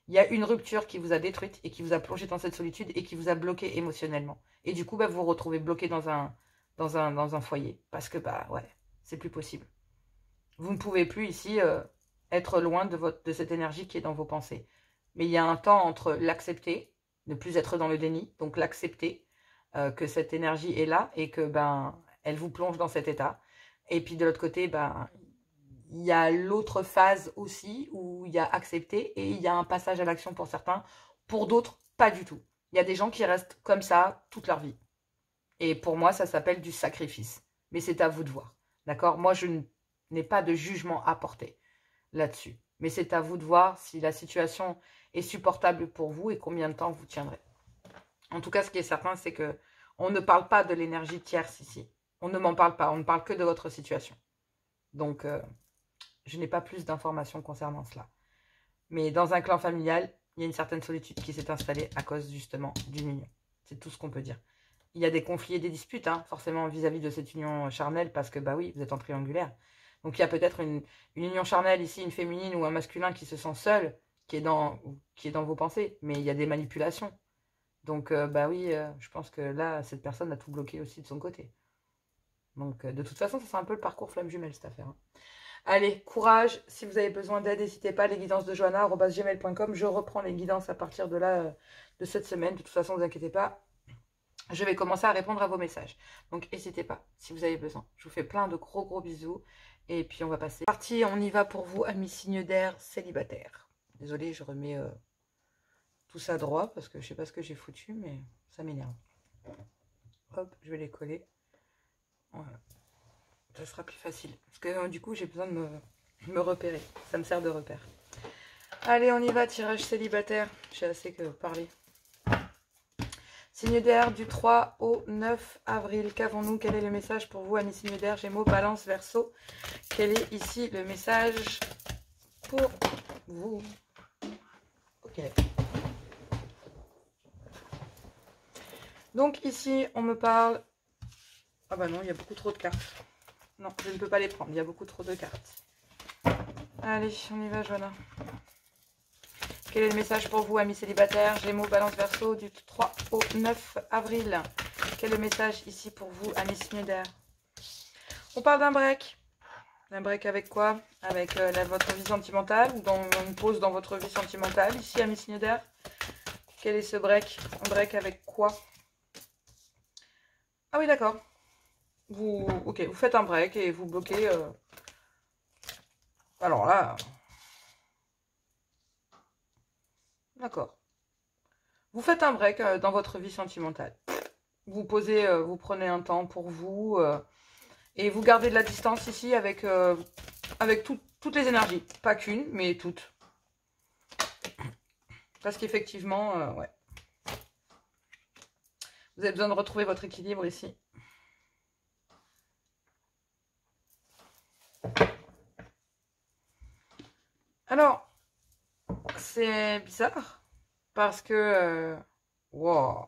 Il y a une rupture qui vous a détruite et qui vous a plongé dans cette solitude et qui vous a bloqué émotionnellement. Et du coup, vous vous retrouvez bloqué dans un foyer. Parce que, ouais, c'est plus possible. Vous ne pouvez plus ici être loin de cette énergie qui est dans vos pensées. Mais il y a un temps entre l'accepter, ne plus être dans le déni, donc l'accepter, que cette énergie est là et que elle vous plonge dans cet état. Et puis de l'autre côté, il y a l'autre phase aussi où il y a accepter et il y a un passage à l'action pour certains. Pour d'autres, pas du tout. Il y a des gens qui restent comme ça toute leur vie. Et pour moi, ça s'appelle du sacrifice. Mais c'est à vous de voir. D'accord? Moi, je n'ai pas de jugement à porter là-dessus. Mais c'est à vous de voir si la situation est supportable pour vous et combien de temps vous tiendrez. En tout cas, ce qui est certain, c'est que on ne parle pas de l'énergie tierce ici. On ne m'en parle pas. On ne parle que de votre situation. Donc, je n'ai pas plus d'informations concernant cela. Mais dans un clan familial, il y a une certaine solitude qui s'est installée à cause justement d'une union. C'est tout ce qu'on peut dire. Il y a des conflits et des disputes, forcément, vis-à-vis de cette union charnelle, parce que, oui, vous êtes en triangulaire. Donc, il y a peut-être une union charnelle ici, une féminine ou un masculin qui se sent seul, qui est dans vos pensées. Mais il y a des manipulations. Donc, oui, je pense que là, cette personne a tout bloqué aussi de son côté. Donc, de toute façon, ça c'est un peu le parcours flamme jumelle, cette affaire. Allez, courage. Si vous avez besoin d'aide, n'hésitez pas. Les guidances de johanna@gmail.com. Je reprends les guidances à partir de là, de cette semaine. De toute façon, ne vous inquiétez pas. Je vais commencer à répondre à vos messages. Donc, n'hésitez pas si vous avez besoin. Je vous fais plein de gros bisous. Et puis, on va passer. Parti, on y va pour vous, amis signes d'air célibataires. Désolée, je remets tout ça droit parce que je ne sais pas ce que j'ai foutu, mais ça m'énerve. Hop, je vais les coller. Voilà. Ça sera plus facile. Parce que du coup, j'ai besoin de me repérer. Ça me sert de repère. Allez, on y va. Tirage célibataire. J'ai assez que parler. Signe d'air du 3 au 9 avril. Qu'avons-nous? Quel est le message pour vous, amis signes d'air, Gémeaux, Balance, Verseau? Quel est ici le message pour vous? Ok. Donc ici, on me parle... Ah bah non, il y a beaucoup trop de cartes. Non, je ne peux pas les prendre. Il y a beaucoup trop de cartes. Allez, on y va, Johanna. Quel est le message pour vous, amis célibataires, Gémeaux, Balance, Verseau, du 3 au 9 avril? Quel est le message ici pour vous, amis signes d'air? On parle d'un break. Un break avec quoi? Avec votre vie sentimentale ou dans une pause dans votre vie sentimentale, ici, amis signes d'air? Quel est ce break? Un break avec quoi? Ah oui, d'accord. Ok, vous faites un break et vous bloquez. Alors là, d'accord. Vous faites un break dans votre vie sentimentale. Vous posez, vous prenez un temps pour vous et vous gardez de la distance ici avec toutes les énergies. Pas qu'une, mais toutes. Parce qu'effectivement, ouais. Vous avez besoin de retrouver votre équilibre ici. Alors, c'est bizarre parce que... wow.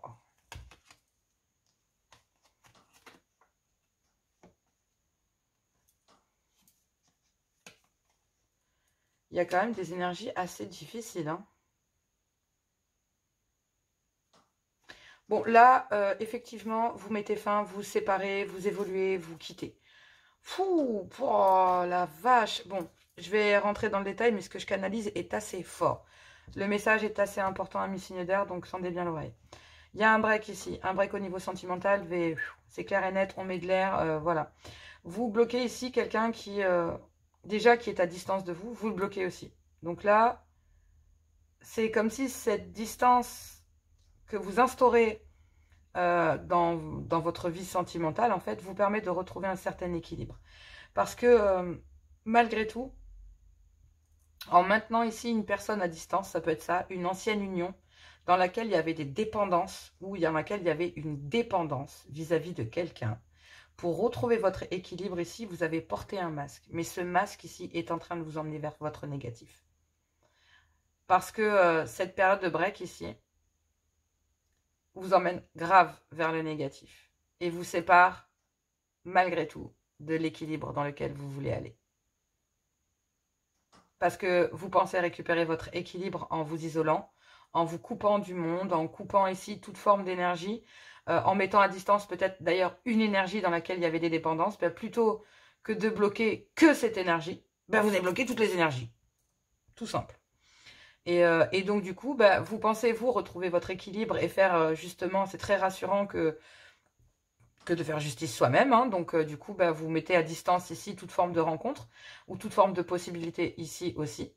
Il y a quand même des énergies assez difficiles. Bon, là, effectivement, vous mettez fin, vous séparez, vous évoluez, vous quittez. Fou, oh, la vache. Bon, je vais rentrer dans le détail, mais ce que je canalise est assez fort. Le message est assez important à mes signes d'air, donc tendez bien l'oreille. Il y a un break ici, un break au niveau sentimental, c'est clair et net, on met de l'air, voilà. vous bloquez ici quelqu'un qui, déjà, qui est à distance de vous, vous le bloquez aussi. Donc là, c'est comme si cette distance que vous instaurez dans votre vie sentimentale, en fait, vous permet de retrouver un certain équilibre. Parce que, malgré tout, en maintenant ici une personne à distance, ça peut être ça, une ancienne union, dans laquelle il y avait des dépendances, ou dans laquelle il y avait une dépendance vis-à-vis de quelqu'un. Pour retrouver votre équilibre ici, vous avez porté un masque. Mais ce masque ici est en train de vous emmener vers votre négatif. Parce que cette période de break ici vous emmène grave vers le négatif. Et vous sépare, malgré tout, de l'équilibre dans lequel vous voulez aller. Parce que vous pensez récupérer votre équilibre en vous isolant, en vous coupant du monde, en coupant ici toute forme d'énergie, en mettant à distance peut-être d'ailleurs une énergie dans laquelle il y avait des dépendances, ben, plutôt que de bloquer que cette énergie, ben, vous avez bloqué toutes les énergies. Tout simple. Et donc du coup, ben, vous pensez vous retrouver votre équilibre et faire justement, c'est très rassurant que de faire justice soi-même. Hein. Donc du coup, ben, vous mettez à distance ici toute forme de rencontre ou toute forme de possibilité ici aussi.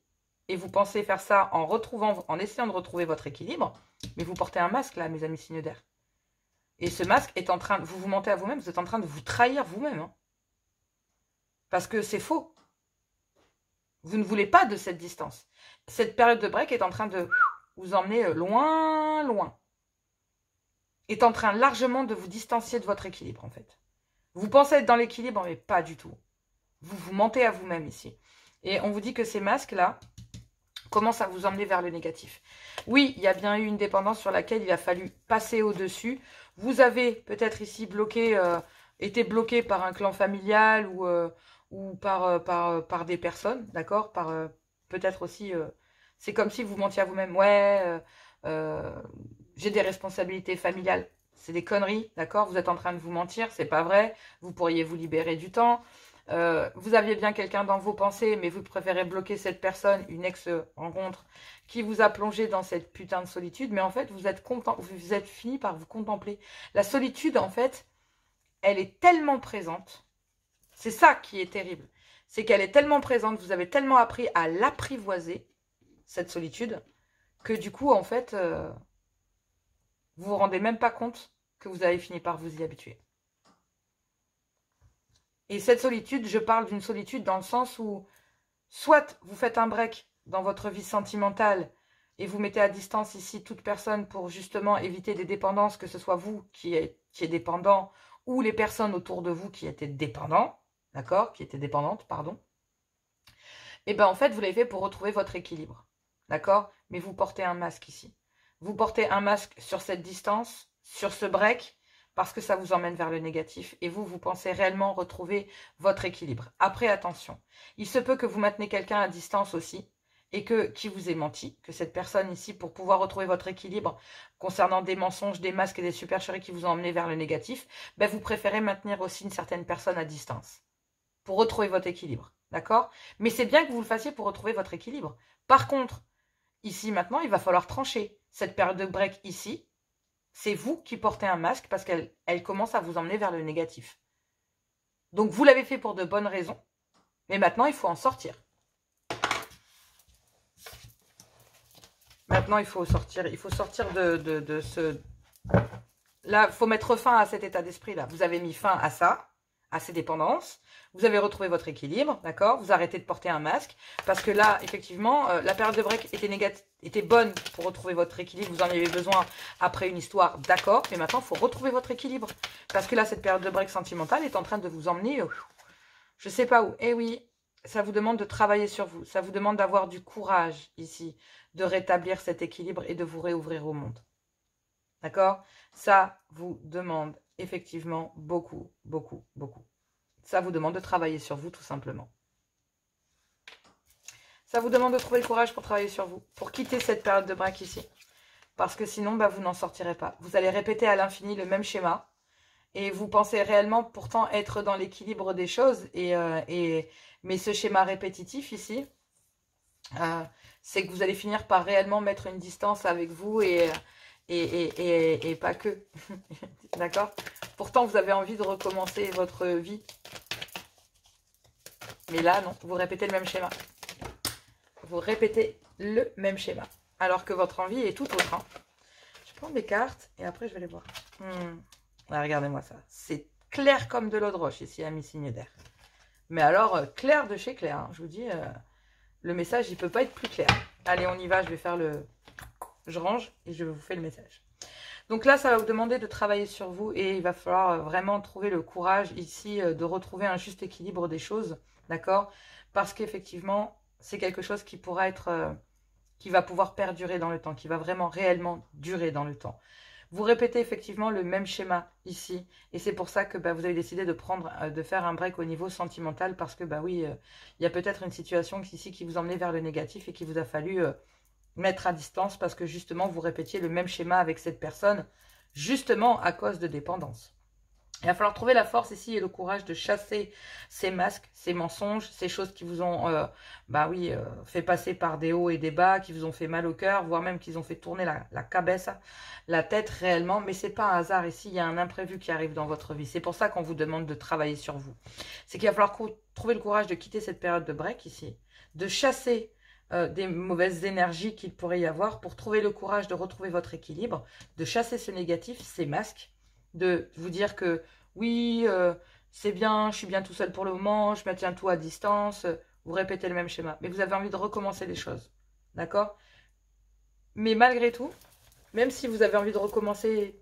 Et vous pensez faire ça en essayant de retrouver votre équilibre, mais vous portez un masque là, mes amis signes d'air. Et ce masque est en train, vous mentez à vous-même, vous êtes en train de vous trahir vous-même. Hein. Parce que c'est faux. Vous ne voulez pas de cette distance. Cette période de break est en train de vous emmener loin, loin. Est en train largement de vous distancier de votre équilibre, en fait. Vous pensez être dans l'équilibre, mais pas du tout. Vous vous mentez à vous-même ici. Et on vous dit que ces masques-là commencent à vous emmener vers le négatif. Oui, il y a bien eu une dépendance sur laquelle il a fallu passer au-dessus. Vous avez peut-être ici été bloqué par un clan familial ou par des personnes, d'accord, peut-être aussi, c'est comme si vous mentiez à vous-même. Ouais, j'ai des responsabilités familiales. C'est des conneries, d'accord. Vous êtes en train de vous mentir, c'est pas vrai. Vous pourriez vous libérer du temps. Vous aviez bien quelqu'un dans vos pensées, mais vous préférez bloquer cette personne, une ex-rencontre, qui vous a plongé dans cette putain de solitude. Mais en fait, vous êtes fini par vous contempler. La solitude, en fait, elle est tellement présente. C'est ça qui est terrible. C'est qu'elle est tellement présente, vous avez tellement appris à l'apprivoiser, cette solitude, que du coup, en fait, vous vous rendez même pas compte que vous avez fini par vous y habituer. Et cette solitude, je parle d'une solitude dans le sens où, soit vous faites un break dans votre vie sentimentale et vous mettez à distance ici toute personne pour justement éviter des dépendances, que ce soit vous qui êtes dépendant ou les personnes autour de vous qui étaient dépendants, d'accord, qui étaient dépendantes, pardon. Et bien en fait, vous l'avez fait pour retrouver votre équilibre, d'accord. Mais vous portez un masque ici. Vous portez un masque sur cette distance, sur ce break, parce que ça vous emmène vers le négatif. Et vous pensez réellement retrouver votre équilibre. Après, attention, il se peut que vous maintenez quelqu'un à distance aussi, et qui vous ait menti, que cette personne ici, pour pouvoir retrouver votre équilibre, concernant des mensonges, des masques et des supercheries qui vous ont emmené vers le négatif, ben vous préférez maintenir aussi une certaine personne à distance, pour retrouver votre équilibre, d'accord? Mais c'est bien que vous le fassiez pour retrouver votre équilibre. Par contre, ici, maintenant, il va falloir trancher. Cette période de break ici, c'est vous qui portez un masque parce qu'elle commence à vous emmener vers le négatif. Donc, vous l'avez fait pour de bonnes raisons. Mais maintenant, il faut en sortir. Maintenant, il faut sortir de ce... Là, il faut mettre fin à cet état d'esprit-là. Vous avez mis fin à ça, à ces dépendances. Vous avez retrouvé votre équilibre, d'accord? Vous arrêtez de porter un masque. Parce que là, effectivement, la période de break était bonne pour retrouver votre équilibre. Vous en avez besoin après une histoire, d'accord. Mais maintenant, il faut retrouver votre équilibre. Parce que là, cette période de break sentimentale est en train de vous emmener, je ne sais pas où. Eh oui, ça vous demande de travailler sur vous. Ça vous demande d'avoir du courage ici, de rétablir cet équilibre et de vous réouvrir au monde. D'accord? Ça vous demande effectivement beaucoup, beaucoup, beaucoup. Ça vous demande de travailler sur vous, tout simplement. Ça vous demande de trouver le courage pour travailler sur vous, pour quitter cette période de break ici. Parce que sinon, bah, vous n'en sortirez pas. Vous allez répéter à l'infini le même schéma. Et vous pensez réellement pourtant être dans l'équilibre des choses. Mais ce schéma répétitif ici, c'est que vous allez finir par réellement mettre une distance avec vous et pas que. D'accord? Pourtant, vous avez envie de recommencer votre vie Mais là, non, vous répétez le même schéma. Vous répétez le même schéma. Alors que votre envie est tout autre. Hein. Je prends des cartes et après je vais les voir. Ah, regardez-moi ça. C'est clair comme de l'eau de roche ici à mi-signe d'air. Mais alors, clair de chez clair. Hein. Je vous dis, le message, il ne peut pas être plus clair. Allez, on y va. Je vais faire le... Je range et je vous fais le message. Donc là, ça va vous demander de travailler sur vous et il va falloir vraiment trouver le courage ici de retrouver un juste équilibre des choses, d'accord? Parce qu'effectivement, c'est quelque chose qui pourra être, qui va pouvoir perdurer dans le temps, qui va vraiment réellement durer dans le temps. Vous répétez effectivement le même schéma ici et c'est pour ça que vous avez décidé de de faire un break au niveau sentimental parce que oui, il y a peut-être une situation ici qui vous emmenait vers le négatif et qui vous a fallu... mettre à distance parce que justement vous répétiez le même schéma avec cette personne justement à cause de dépendance. Il va falloir trouver la force ici et le courage de chasser ces masques, ces mensonges, ces choses qui vous ont fait passer par des hauts et des bas, qui vous ont fait mal au cœur, voire même qu'ils ont fait tourner la cabessa, la tête réellement. Mais c'est pas un hasard ici, il y a un imprévu qui arrive dans votre vie. C'est pour ça qu'on vous demande de travailler sur vous. C'est qu'il va falloir trouver le courage de quitter cette période de break ici, de chasser des mauvaises énergies qu'il pourrait y avoir pour trouver le courage de retrouver votre équilibre, de chasser ce négatif, ces masques, de vous dire que oui, c'est bien, je suis bien tout seul pour le moment, je maintiens tout à distance, vous répétez le même schéma, mais vous avez envie de recommencer les choses, d'accord? Mais malgré tout, même si vous avez envie de recommencer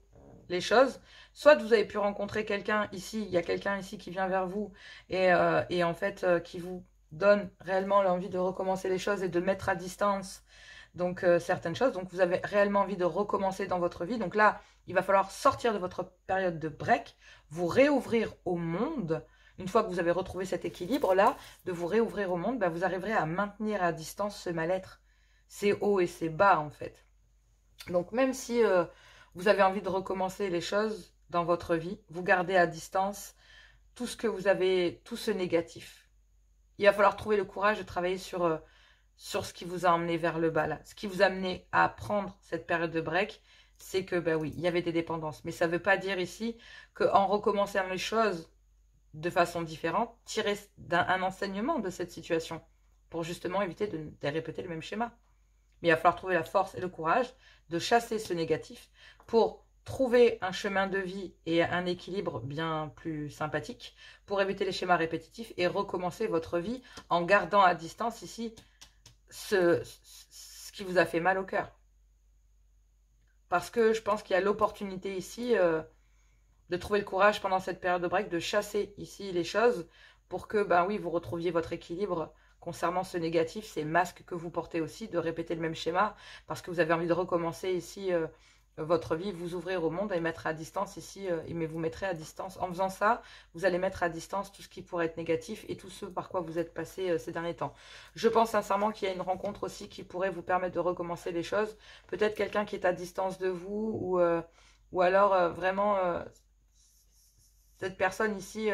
les choses, soit vous avez pu rencontrer quelqu'un ici, il y a quelqu'un ici qui vient vers vous et en fait qui vous donne réellement l'envie de recommencer les choses et de mettre à distance donc certaines choses. Donc vous avez réellement envie de recommencer dans votre vie. Donc là, il va falloir sortir de votre période de break, vous réouvrir au monde. Une fois que vous avez retrouvé cet équilibre-là, de vous réouvrir au monde, vous arriverez à maintenir à distance ce mal-être. C'est haut et c'est bas en fait. Donc même si vous avez envie de recommencer les choses dans votre vie, vous gardez à distance tout ce que vous avez, tout ce négatif. Il va falloir trouver le courage de travailler sur ce qui vous a emmené vers le bas là. Ce qui vous a amené à prendre cette période de break, c'est que oui, il y avait des dépendances. Mais ça ne veut pas dire ici qu'en recommençant les choses de façon différente, tirer un enseignement de cette situation pour justement éviter de répéter le même schéma. Mais il va falloir trouver la force et le courage de chasser ce négatif pour trouver un chemin de vie et un équilibre bien plus sympathique pour éviter les schémas répétitifs et recommencer votre vie en gardant à distance ici ce qui vous a fait mal au cœur. Parce que je pense qu'il y a l'opportunité ici de trouver le courage pendant cette période de break, de chasser ici les choses pour que oui, vous retrouviez votre équilibre concernant ce négatif, ces masques que vous portez aussi, de répéter le même schéma parce que vous avez envie de recommencer ici votre vie, vous ouvrir au monde et mettre à distance ici, mais vous mettrez à distance. En faisant ça, vous allez mettre à distance tout ce qui pourrait être négatif et tout ce par quoi vous êtes passé ces derniers temps. Je pense sincèrement qu'il y a une rencontre aussi qui pourrait vous permettre de recommencer les choses. Peut-être quelqu'un qui est à distance de vous ou alors vraiment cette personne ici,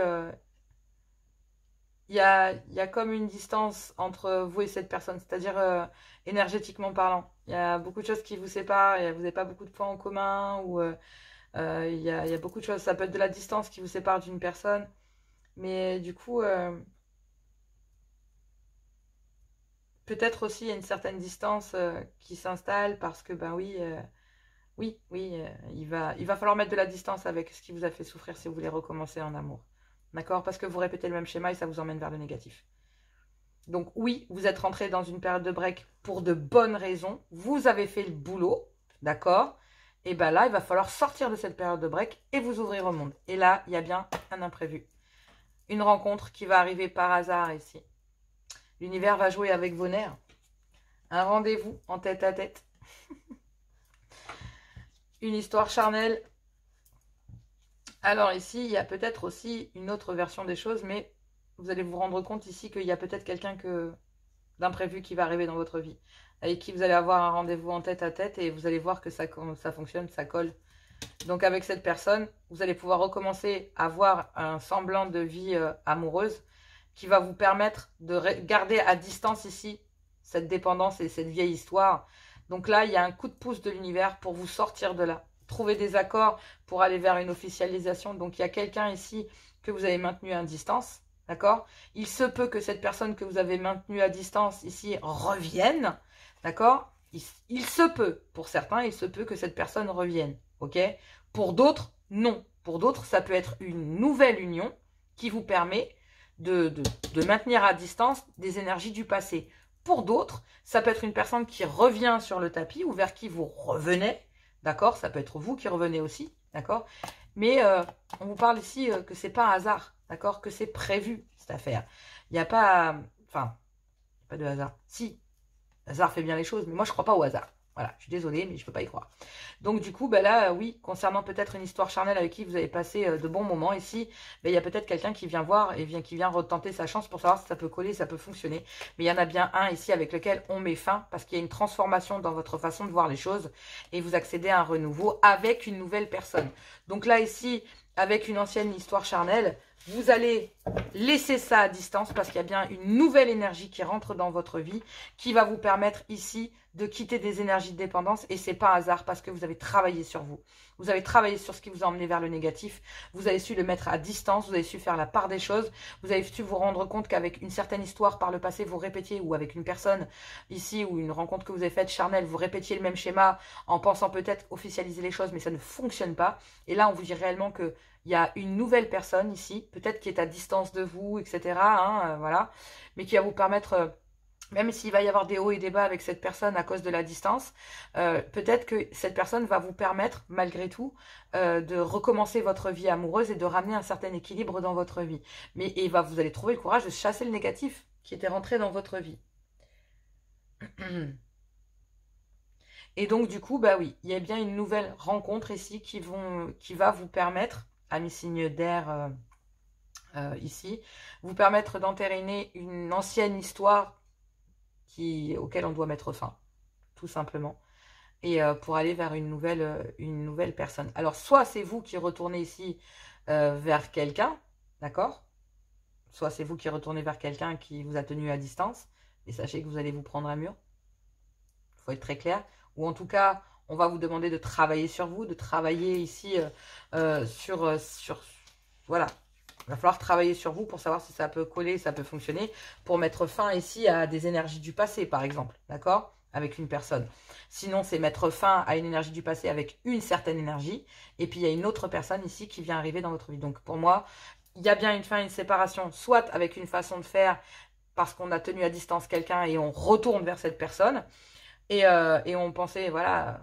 il y a comme une distance entre vous et cette personne, c'est-à-dire énergétiquement parlant. Il y a beaucoup de choses qui vous séparent, vous n'avez pas beaucoup de points en commun, ou il y a beaucoup de choses. Ça peut être de la distance qui vous sépare d'une personne, mais du coup, peut-être aussi il y a une certaine distance qui s'installe parce que, oui, il va falloir mettre de la distance avec ce qui vous a fait souffrir si vous voulez recommencer en amour. D'accord? Parce que vous répétez le même schéma et ça vous emmène vers le négatif. Donc oui, vous êtes rentré dans une période de break pour de bonnes raisons. Vous avez fait le boulot, d'accord? Et là, il va falloir sortir de cette période de break et vous ouvrir au monde. Et là, il y a bien un imprévu. Une rencontre qui va arriver par hasard ici. L'univers va jouer avec vos nerfs. Un rendez-vous en tête à tête. Une histoire charnelle. Alors ici, il y a peut-être aussi une autre version des choses, mais vous allez vous rendre compte ici qu'il y a peut-être quelqu'un d'imprévu qui va arriver dans votre vie, avec qui vous allez avoir un rendez-vous en tête à tête et vous allez voir que ça fonctionne, ça colle. Donc avec cette personne, vous allez pouvoir recommencer à avoir un semblant de vie amoureuse qui va vous permettre de garder à distance ici cette dépendance et cette vieille histoire. Donc là, il y a un coup de pouce de l'univers pour vous sortir de là. Trouver des accords pour aller vers une officialisation. Donc il y a quelqu'un ici que vous avez maintenu à distance, d'accord? Il se peut que cette personne que vous avez maintenue à distance ici revienne, d'accord? Il se peut, pour certains, il se peut que cette personne revienne, ok? Pour d'autres, non. Pour d'autres, ça peut être une nouvelle union qui vous permet de maintenir à distance des énergies du passé. Pour d'autres, ça peut être une personne qui revient sur le tapis ou vers qui vous revenez, d'accord? Ça peut être vous qui revenez aussi, d'accord? Mais on vous parle ici que c'est pas un hasard, d'accord? Que c'est prévu, cette affaire. Il n'y a pas... Enfin, pas de hasard. Si, le hasard fait bien les choses, mais moi je crois pas au hasard. Voilà, je suis désolée, mais je peux pas y croire. Donc du coup, bah là, oui, concernant peut-être une histoire charnelle avec qui vous avez passé de bons moments, ici, bah, il y a peut-être quelqu'un qui vient voir et qui vient retenter sa chance pour savoir si ça peut coller, ça peut fonctionner. Mais il y en a bien un ici avec lequel on met fin, parce qu'il y a une transformation dans votre façon de voir les choses, et vous accédez à un renouveau avec une nouvelle personne. Donc là, ici, avec une ancienne histoire charnelle, vous allez laisser ça à distance parce qu'il y a bien une nouvelle énergie qui rentre dans votre vie qui va vous permettre ici de quitter des énergies de dépendance et c'est pas un hasard parce que vous avez travaillé sur vous. Vous avez travaillé sur ce qui vous a emmené vers le négatif. Vous avez su le mettre à distance. Vous avez su faire la part des choses. Vous avez su vous rendre compte qu'avec une certaine histoire par le passé, vous répétiez ou avec une personne ici ou une rencontre que vous avez faite charnelle, vous répétiez le même schéma en pensant peut-être officialiser les choses mais ça ne fonctionne pas. Et là, on vous dit réellement que il y a une nouvelle personne ici, peut-être qui est à distance de vous, etc. Voilà, mais qui va vous permettre, même s'il va y avoir des hauts et des bas avec cette personne à cause de la distance, peut-être que cette personne va vous permettre, malgré tout, de recommencer votre vie amoureuse et de ramener un certain équilibre dans votre vie. Vous allez trouver le courage de chasser le négatif qui était rentré dans votre vie. Et donc, du coup, bah oui, il y a bien une nouvelle rencontre ici qui va vous permettre, amis signes d'air ici, vous permettre d'entériner une ancienne histoire auquel on doit mettre fin, tout simplement. Et pour aller vers une nouvelle personne. Alors, soit c'est vous qui retournez ici vers quelqu'un, d'accord? Soit c'est vous qui retournez vers quelqu'un qui vous a tenu à distance, et sachez que vous allez vous prendre un mur. Il faut être très clair. Ou en tout cas, on va vous demander de travailler sur vous, de travailler ici voilà. Il va falloir travailler sur vous pour savoir si ça peut coller, ça peut fonctionner, pour mettre fin ici à des énergies du passé, par exemple, d'accord? Avec une personne. Sinon, c'est mettre fin à une énergie du passé avec une certaine énergie, et puis il y a une autre personne ici qui vient arriver dans votre vie. Donc pour moi, il y a bien une fin, une séparation, soit avec une façon de faire, parce qu'on a tenu à distance quelqu'un et on retourne vers cette personne, et on pensait, voilà,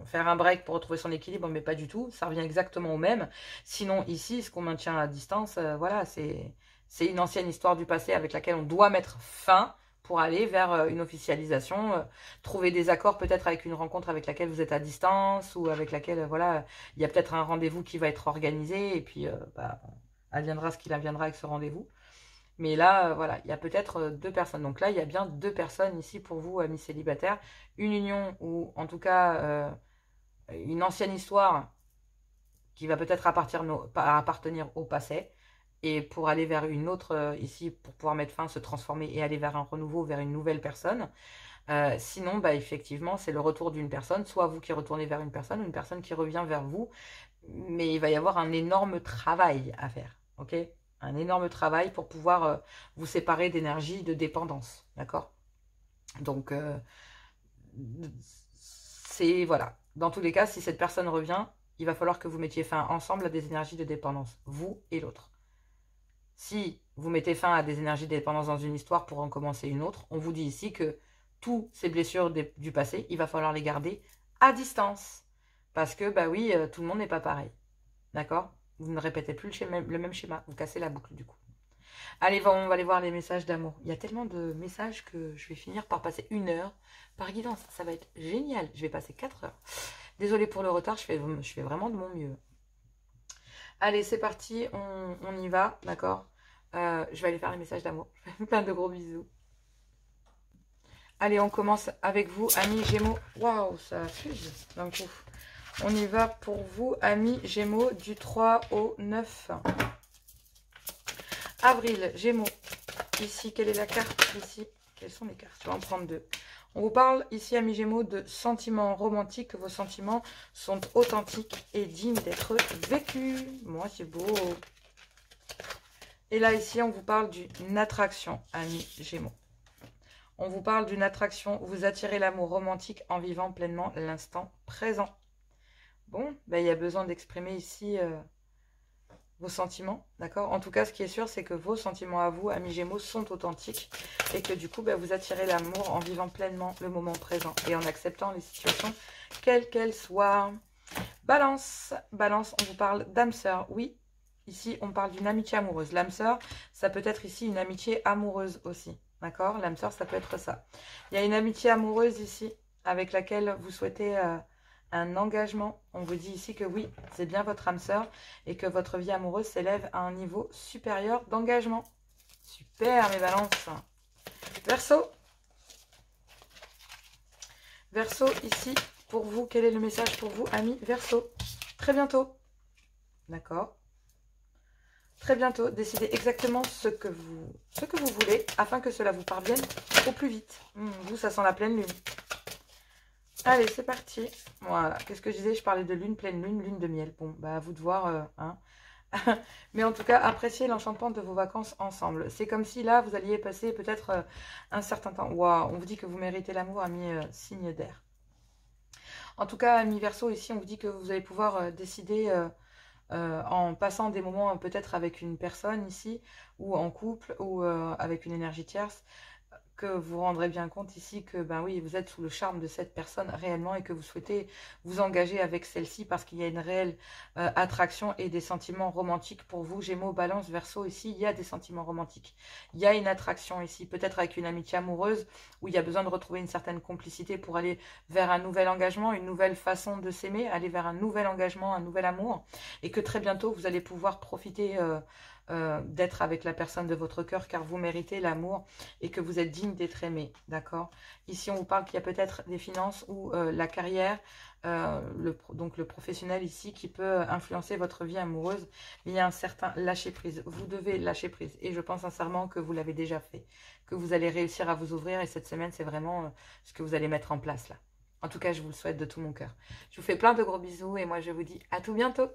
faire un break pour retrouver son équilibre, mais pas du tout. Ça revient exactement au même. Sinon, ici, ce qu'on maintient à distance, voilà, c'est une ancienne histoire du passé avec laquelle on doit mettre fin pour aller vers une officialisation, trouver des accords peut-être avec une rencontre avec laquelle vous êtes à distance ou avec laquelle, voilà, il y a peut-être un rendez-vous qui va être organisé et puis, adviendra ce qu'il adviendra avec ce rendez-vous. Mais là, voilà, il y a peut-être deux personnes. Donc là, il y a bien deux personnes ici pour vous, amis célibataires. Une union ou en tout cas une ancienne histoire qui va peut-être appartenir au passé. Et pour aller vers une autre ici, pour pouvoir mettre fin, se transformer et aller vers un renouveau, vers une nouvelle personne. Sinon, bah, effectivement, c'est le retour d'une personne. Soit vous qui retournez vers une personne ou une personne qui revient vers vous. Mais il va y avoir un énorme travail à faire. Ok ? Un énorme travail pour pouvoir vous séparer d'énergie de dépendance, d'accord? Donc, c'est, voilà. Dans tous les cas, si cette personne revient, il va falloir que vous mettiez fin ensemble à des énergies de dépendance, vous et l'autre. Si vous mettez fin à des énergies de dépendance dans une histoire pour en commencer une autre, on vous dit ici que toutes ces blessures du passé, il va falloir les garder à distance. Parce que, bah oui, tout le monde n'est pas pareil, d'accord? Vous ne répétez plus le même schéma. Vous cassez la boucle du coup. Allez, on va aller voir les messages d'amour. Il y a tellement de messages que je vais finir par passer 1 heure par guidance. Ça va être génial. Je vais passer 4 heures. Désolée pour le retard, je fais vraiment de mon mieux. Allez, c'est parti. On y va, d'accord? Je vais aller faire les messages d'amour. Plein de gros bisous. Allez, on commence avec vous, amis Gémeaux. Waouh, ça fuse d'un coup. On y va pour vous, amis Gémeaux, du 3 au 9 avril. Gémeaux, ici, quelle est la carte ici? Quelles sont les cartes? Je vais en prendre 2. On vous parle ici, amis Gémeaux, de sentiments romantiques. Vos sentiments sont authentiques et dignes d'être vécus. Moi, c'est beau. Et là, ici, on vous parle d'une attraction, amis Gémeaux. On vous parle d'une attraction, vous attirez l'amour romantique en vivant pleinement l'instant présent. Bon, ben, il y a besoin d'exprimer ici vos sentiments, d'accord? En tout cas, ce qui est sûr, c'est que vos sentiments à vous, amis Gémeaux, sont authentiques et que du coup, ben, vous attirez l'amour en vivant pleinement le moment présent et en acceptant les situations, quelles qu'elles soient. Balance, Balance, on vous parle d'âme sœur, oui. Ici, on parle d'une amitié amoureuse. L'âme sœur, ça peut être ici une amitié amoureuse aussi, d'accord? L'âme sœur, ça peut être ça. Il y a une amitié amoureuse ici avec laquelle vous souhaitez un engagement. On vous dit ici que oui, c'est bien votre âme sœur et que votre vie amoureuse s'élève à un niveau supérieur d'engagement. Super, mes balances. Verseau. Verseau, ici, pour vous, quel est le message pour vous, amis Verseau? Très bientôt. D'accord. Très bientôt, décidez exactement ce que vous voulez afin que cela vous parvienne au plus vite. Vous, ça sent la pleine lune. Allez, c'est parti. Voilà, qu'est-ce que je disais? Je parlais de lune, pleine lune, lune de miel. Bon, bah à vous de voir. Hein. Mais en tout cas, appréciez l'enchantement de vos vacances ensemble. C'est comme si là, vous alliez passer peut-être un certain temps. Waouh, on vous dit que vous méritez l'amour, ami signe d'air. En tout cas, ami Verseau, ici, on vous dit que vous allez pouvoir décider... en passant des moments peut-être avec une personne ici, ou en couple, ou avec une énergie tierce, que vous vous rendrez bien compte ici que, ben oui, vous êtes sous le charme de cette personne réellement et que vous souhaitez vous engager avec celle-ci parce qu'il y a une réelle attraction et des sentiments romantiques pour vous. Gémeaux, Balance, Verseau, ici, il y a des sentiments romantiques. Il y a une attraction ici, peut-être avec une amitié amoureuse où il y a besoin de retrouver une certaine complicité pour aller vers un nouvel engagement, une nouvelle façon de s'aimer, aller vers un nouvel engagement, un nouvel amour et que très bientôt, vous allez pouvoir profiter d'être avec la personne de votre cœur car vous méritez l'amour et que vous êtes digne d'être aimé, d'accord? Ici, on vous parle qu'il y a peut-être des finances ou la carrière, donc le professionnel ici qui peut influencer votre vie amoureuse. Il y a un certain lâcher-prise. Vous devez lâcher prise et je pense sincèrement que vous l'avez déjà fait, que vous allez réussir à vous ouvrir et cette semaine, c'est vraiment ce que vous allez mettre en place là. En tout cas, je vous le souhaite de tout mon cœur. Je vous fais plein de gros bisous et moi, je vous dis à tout bientôt.